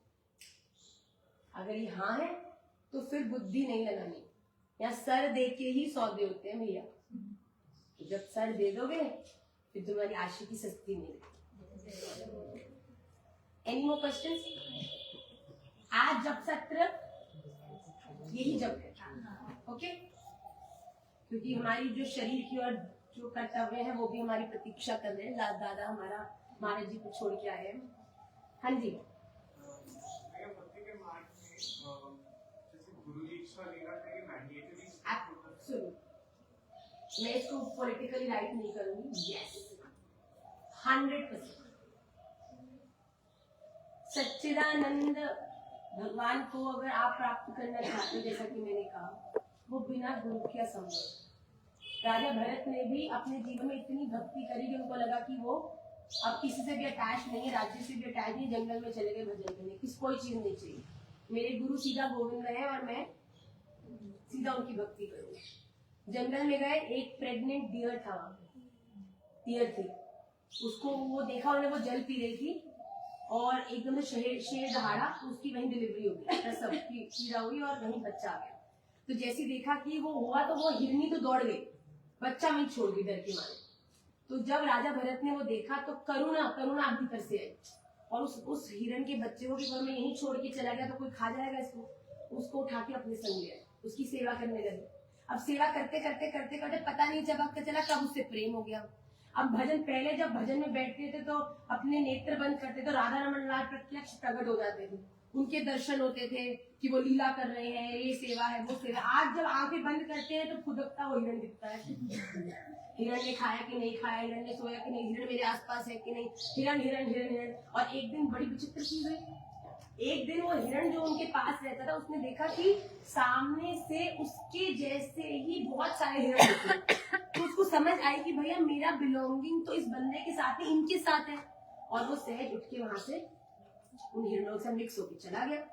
अगर ये हाँ है तो फिर बुद्धि नहीं लगानी, या सर दे के ही सौदे होते हैं भैया। जब सर दे दोगे फिर तुम्हारी आशिकी सस्ती नहीं। Any more questions? आज जब सत्र यही जब है, ओके? क्योंकि हमारी जो शरीर की और जो कर्तव्य है वो भी हमारी प्रतीक्षा कर रहे हैं। दादा हमारा महाराज जी को छोड़ के आए हैं। हाँ जी, मैं इसको पॉलिटिकली राइट नहीं करूंगी। यस, 100%। सच्चिदानंद भगवान को अगर आप प्राप्त करना चाहते, जैसा कि मैंने कहा, वो बिना गुरु के असंभव। राजा भरत ने भी अपने जीवन में इतनी भक्ति करी कि उनको लगा कि वो अब किसी से भी अटैच नहीं है, राज्य से भी अटैच नहीं, जंगल में चले गए भजन करने, किसी कोई चीज नहीं चाहिए, मेरे गुरु सीधा गोविंद है और मैं सीधा उनकी भक्ति करूंगी। जंगल में गए, एक प्रेग्नेंट डियर था वहां पे, डियर थी, उसको वो देखा उन्होंने, वो जल पी रही थी और एकदम से शेर दहाड़ा, उसकी वहीं डिलीवरी हो गई, प्रसव की पीड़ा हुई और वहीं बच्चा आ गया। तो जैसे देखा कि वो हुआ तो वो हिरनी तो दौड़ गई, बच्चा वहीं छोड़ गई डर के मारे। तो जब राजा भरत ने वो देखा तो करुणा आप भीतर से आई और उस हिरण के बच्चे को भी घर में यहीं छोड़ के चला गया, तो कोई खा जाएगा इसको, उसको उठा के अपने संग ले आए, उसकी सेवा करने लगे। अब सेवा करते करते करते करते पता नहीं जब आपका चला कब उससे प्रेम हो गया। अब भजन, पहले जब भजन में बैठते थे तो अपने नेत्र बंद करते तो राधा रमन लाल प्रत्यक्ष प्रकट हो जाते थे, उनके दर्शन होते थे कि वो लीला कर रहे हैं, ये सेवा है वो सेवा। आज जब आंखें बंद करते हैं तो खुदकता वो हिरण दिखता है। हिरण ने खाया कि नहीं खाया, हिरण ने सोया कि नहीं, हिरण मेरे आसपास है कि नहीं, हिरण हिरण हिरण हिरण। और एक दिन बड़ी विचित्र चीज हुई, एक दिन वो हिरण जो उनके पास रहता था उसने देखा कि सामने से उसके जैसे ही बहुत सारे हिरण थे। तो उसको समझ आई कि भैया मेरा बिलोंगिंग तो इस बंदे के साथ ही इनके साथ है, और वो सहज उठ के वहां से उन हिरणों से मिक्स होकर चला गया।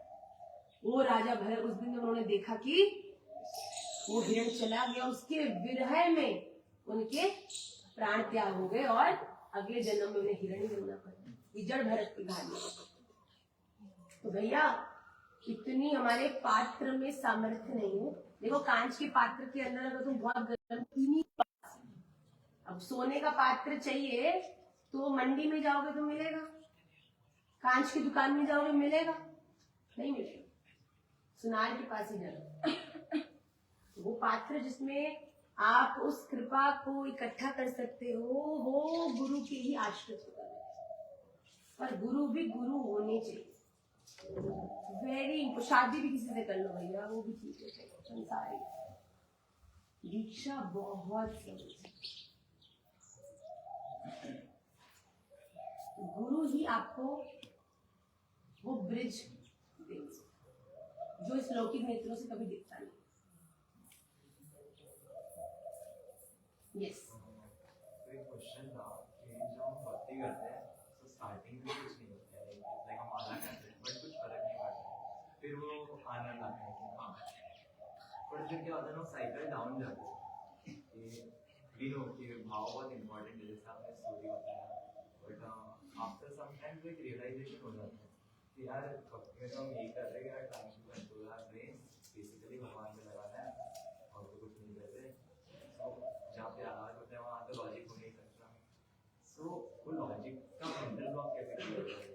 वो राजा भरत, उस दिन उन्होंने देखा कि वो हिरण चला गया, उसके विरह में उनके प्राण त्याग हो गए और अगले जन्म में उन्हें हिरण ही बनना पड़ा। ये जड़ भरत की कहानी है। तो भैया इतनी हमारे पात्र में सामर्थ्य नहीं है। देखो कांच के पात्र के अंदर अगर तुम बहुत गर्म, अब सोने का पात्र चाहिए तो मंडी में जाओगे तो मिलेगा, कांच की दुकान में जाओगे मिलेगा नहीं मिलेगा, सुनार के पास ही जाओ। वो पात्र जिसमें आप उस कृपा को इकट्ठा कर सकते हो वो गुरु के ही आश्रित होता है। पर गुरु भी गुरु होने चाहिए। वेरी, शादी भी किसी से कर लो भैया, वो भी ठीक है, संसारी। दीक्षा बहुत जरूरी है। गुरु ही आपको वो ब्रिज things जो इस लौकिक नेत्रों से कभी दिखता नहीं। यस तो एक क्वेश्चन था कि जब हम भक्ति करते हैं तो स्टार्टिंग में कुछ नहीं होता है, लाइक हम माला करते हैं बट कुछ फर्क नहीं पड़ता है, फिर वो आनंद आता है कि हाँ, पर फिर क्या होता है ना, साइकिल डाउन जाता है कि वी नो कि भाव बहुत इंपॉर्टेंट है, जैसे आपने स्टोरी बताया, बट आफ्टर सम टाइम तो एक रियलाइजेशन हो जाता है कि यार भक्ति में तो हम यही कर रहे हैं, यार time to control our brain, basically भगवान पे लगाना है और तो कुछ नहीं कर रहे। जहाँ पे आवाज होता है वहाँ तो लॉजिक हो नहीं सकता, सो वो लॉजिक का मेंटल ब्लॉक कैसे क्लियर होता है?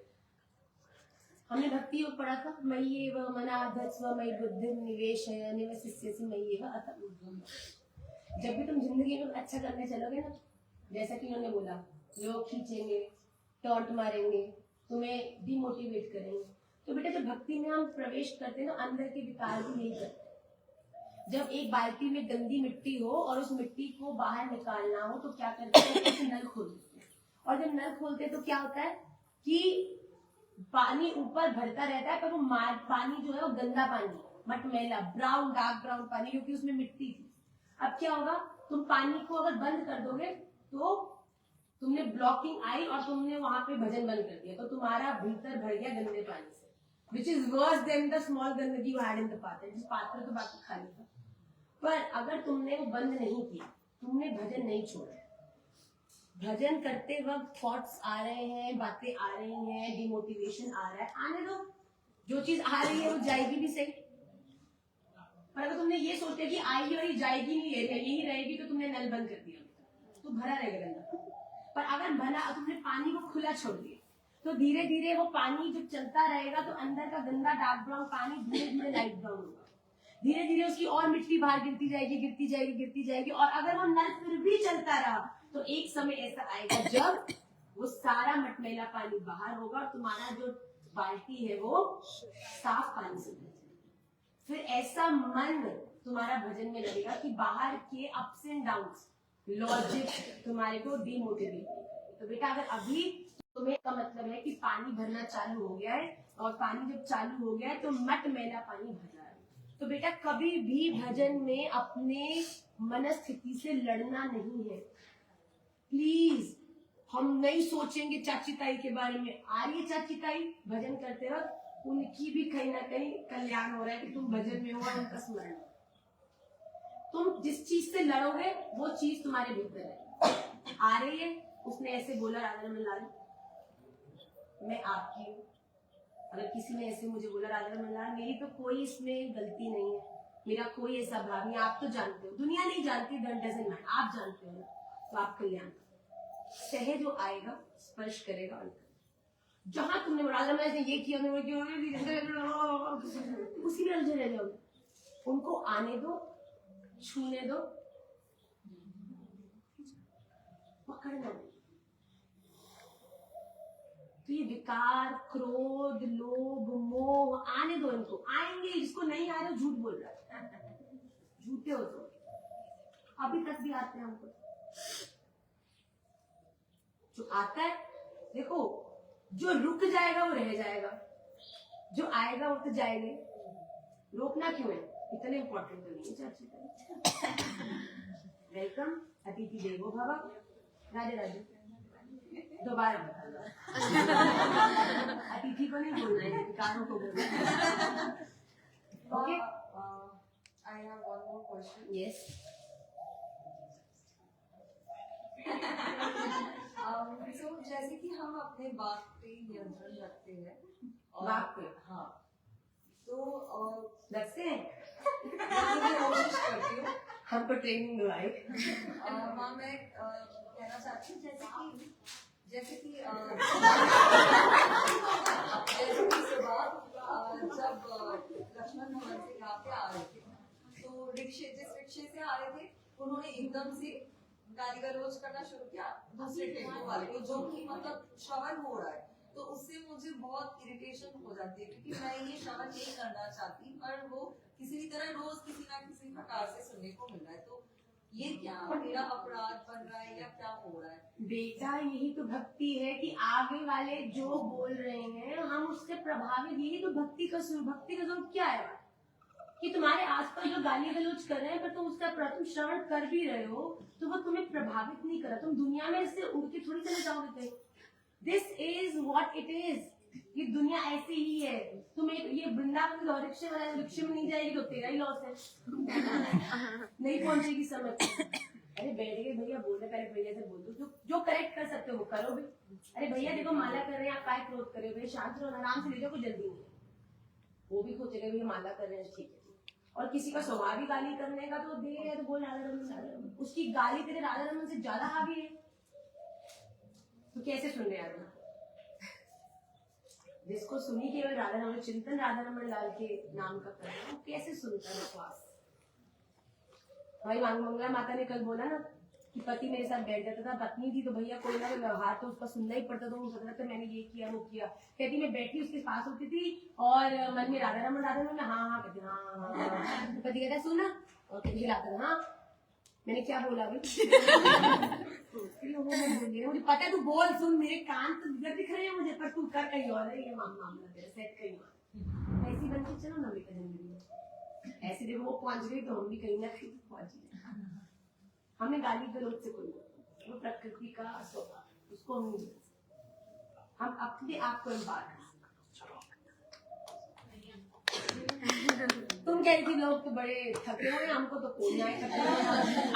हमने भक्ति योग पढ़ा था, मय्येव मनाधत्स्व मयि बुद्धिं निवेशय निवसिष्यसि मय्येव अत ऊर्ध्वम्। जब भी तुम जिंदगी में अच्छा करने चलोगे ना, जैसा कि उन्होंने बोला, लोग खींचेंगे, टॉन्ट मारेंगे, तुम्हें डिमोटिवेट करेंगे, तो बेटा जब भक्ति में हम प्रवेश करते हैं ना, अंदर के विकार भी नहीं करते। जब एक बाल्टी में गंदी मिट्टी हो और उस मिट्टी को बाहर निकालना हो तो क्या करते हैं, उसे नल खोल देते हैं, और जब नल खोलते हैं तो क्या होता है कि पानी ऊपर भरता रहता है, पर वो पानी जो है वो गंदा पानी, मटमैला, ब्राउन, डार्क ब्राउन पानी, क्योंकि उसमें मिट्टी थी। अब क्या होगा, तुम पानी को अगर बंद कर दोगे तो तुमने ब्लॉकिंग आई और तुमने वहां पे भजन बंद कर दिया, तो तुम्हारा भीतर भर गया गंदे पानी से, which is worse than the small गंदगी यू हैड इन द पात्र। जिस पात्र तो बाकी खाली था, पर अगर तुमने वो बंद नहीं किया, तुमने भजन नहीं छोड़ा, भजन करते वक्त थॉट्स आ रहे हैं, बातें आ रही हैं, डिमोटिवेशन आ रहा है, आने दो, जो चीज आ रही है वो जाएगी भी सही। पर अगर तुमने ये सोचा कि आएगी और ये जाएगी नहीं, यही रहेगी, तो तुमने नल बंद कर दिया तो भरा रहेगा गंदा। पर अगर भला तुमने पानी को खुला छोड़ दिया तो धीरे धीरे वो पानी जब चलता रहेगा तो अंदर का गंदा डार्क ब्राउन पानी धीरे धीरे लाइट ब्राउन होगा, धीरे धीरे उसकी और मिट्टी बाहर गिरती जाएगी, गिरती जाएगी, गिरती जाएगी, और अगर वो नल फिर भी चलता रहा तो एक समय ऐसा आएगा जब वो सारा मटमैला पानी बाहर होगा और तुम्हारा जो बाल्टी है वो साफ पानी से भर जाएगी। फिर ऐसा मन तुम्हारा भजन में लगेगा कि बाहर के अप्स एंड डाउन्स, लॉजिक तुम्हारे को डिमोटिवेट करेगा। तो बेटा अगर अभी तुम्हें का मतलब है कि पानी भरना चालू हो गया है, और पानी जब चालू हो गया है तो मटमैला पानी भर रहा है, तो बेटा कभी भी भजन में अपने मनस्थिति से लड़ना नहीं है। प्लीज, हम नहीं सोचेंगे चाची ताई के बारे में, आ रही है चाची ताई भजन करते वक्त, उनकी भी कहीं ना कहीं कल्याण हो रहा है कि तुम भजन में हो और उनका स्मरण हो। तुम जिस चीज से लड़ोगे वो चीज तुम्हारे भीतर है। आ रही है, उसने ऐसे बोला राधा रमन लाल, मैं आपकी हूँ, अगर किसी ने ऐसे मुझे बोला राधा रमन लाल, मेरी तो कोई इसमें गलती नहीं है, मेरा कोई ऐसा भाव नहीं, आप तो जानते हो, दुनिया नहीं जानती, डजंट मैटर, आप जानते हो ना, तो आप कल्याण सहे जो आएगा स्पर्श करेगा अंतर। जहां तुमने राधा रमन ने ये किया, उसी में उलझे रह जाओगे। उनको आने दो, छूने दो, पकड़ना नहीं। तो ये विकार, क्रोध, लोभ, मोह आने दो, इनको आएंगे। जिसको नहीं आ रहा झूठ बोल रहा है, झूठे हो तो अभी तक भी आते हैं हमको। जो आता है देखो, जो रुक जाएगा वो रह जाएगा, जो आएगा वो तो जाएगा। रोकना क्यों है, इतने इम्पोर्टेंट तो नहीं है चाची। वेलकम, अतिथि देवो भव। राधे राधे। दोबारा बता दो, अतिथि को नहीं बोलना है, विकारों को बोलना है। Okay, I have one more question. Yes. So जैसे कि हम अपने बात पे नियंत्रण रखते हैं, बात पे? हाँ, तो रखते हैं, मैं कोशिश करती हूँ। हमको ट्रेनिंग दो आई। माँ मैं कहना चाहती हूँ जैसे कि सुबह जब लक्ष्मण भवन से यहाँ पे आ रहे थे, तो जिस रिक्शे से आ रहे थे उन्होंने एकदम से गाली गलौज करना शुरू किया दूसरे टेम्पो वाले को, जो कि मतलब श्रवण हो रहा है। तो उससे मुझे बहुत इरिटेशन हो जाती है, क्योंकि मैं ये श्रवण नहीं करना चाहती, पर वो किसी भी तरह रोज किसी ना किसी प्रकार से सुनने को मिल रहा है। तो ये क्या मेरा अपराध बन रहा है या क्या हो रहा है? बेटा यही तो भक्ति है कि आगे वाले जो बोल रहे हैं हम उससे प्रभावित, यही तो भक्ति का स्वरूप क्या है कि तुम्हारे आसपास जो गाली गलौज कर रहे हैं पर तुम उसका तुम श्रवण कर भी रहे हो तो वो तुम्हें प्रभावित नहीं कर रहा। तुम दुनिया में इससे उड़ के थोड़ी चले जाओगे कहीं। This is what it is. ये दुनिया ऐसी ही है। तुम एक ये वृंदावन के रिक्शे वाला रिक्शे में नहीं जाएगी तो तेरा ही लॉस है। नहीं पहुंचेगी समय। अरे बैठ गए भैया, बोल रहे पहले भैया से बोल दो, जो करेक्ट कर सकते हो वो करो भी। अरे भैया देखो माला कर रहे हैं, आप काय क्रोध कर रहे हो भैया, शांत रहो, आराम से ले जाओ, कोई जल्दी नहीं है। वो भी सोचेगा भैया माला कर रहे हैं ठीक है। और किसी का स्वभाव ही गाली करने का तो दे है तो बोल राधा रमन, उसकी गाली तेरे राधा रमन से ज्यादा हावी है तो कैसे सुन रहे हैं? जिसको सुनी केवल राधा रमन चिंतन राधा रमन लाल के नाम का करना, वो कैसे सुनता है विश्वास? भाई मंगला माता ने कल बोला ना कि पति मेरे साथ बैठ जाता था, पत्नी थी तो भैया कोई ना कोई व्यवहार तो उसका सुनना ही पड़ता था। वो सोचता था मैंने ये किया वो किया। कहती मैं बैठी उसके पास होती थी और मन में राधा रमन हाँ कहती हाँ। तो पति कहता सुना और कहती हिलाता था हाँ मैंने क्या बोला अभी। मुझे पता है तू बोल सुन, मेरे कान तो इधर दिख रहे हैं मुझे पर तू कर कहीं और है, ये मामला तेरा सेट कहीं और। ऐसी बन के चलो ना बेटा जिंदगी में। ऐसे देखो वो पहुंच गई तो हम भी कहीं ना कहीं पहुंच गए। हमें गाली गलौज से कोई नहीं, वो प्रकृति का स्वभाव, उसको हम नहीं, हम अपने आप को एम्पावर। तुम कह रही थी लोग तो बड़े थके हुए, हमको तो कोई ना थके।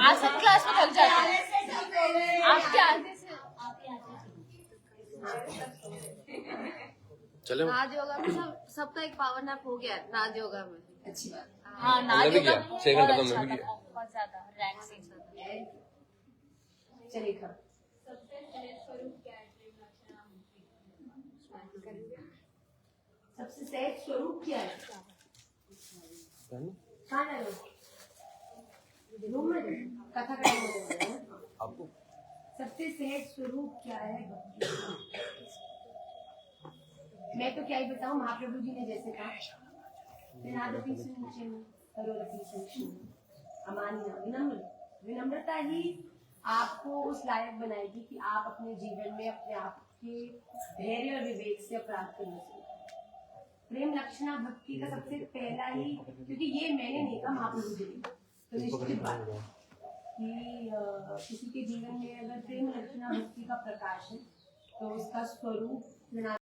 आज सब क्लास में थक जाते हैं। आपके आगे से चले राज योगा में सबका एक पावर नैप हो गया राज योगा में। अच्छी बात। हाँ हमने भी किया 6 घंटे तो हमने भी किया। बहुत ज्यादा रिलैक्सिंग था। चलिए खा सबसे सहज स्वरूप क्या है? कहाँ जा रहे हो? रूम में कथा करने आपको सबसे सहज स्वरूप क्या है? मैं तो क्या ही बताऊं, महाप्रभु जी ने जैसे कहा विनम्रता ही आपको उस लायक बनाएगी कि आप अपने जीवन में अपने आप के धैर्य और विवेक से अपराध करने से। प्रेम लक्षणा भक्ति का सबसे पहला ही, क्योंकि ये मैंने नहीं कहा महाप्रभु जी ने, तो निश्चित बात कि किसी के जीवन में अगर प्रेम लक्षणा भक्ति का प्रकाश है तो उसका स्वरूप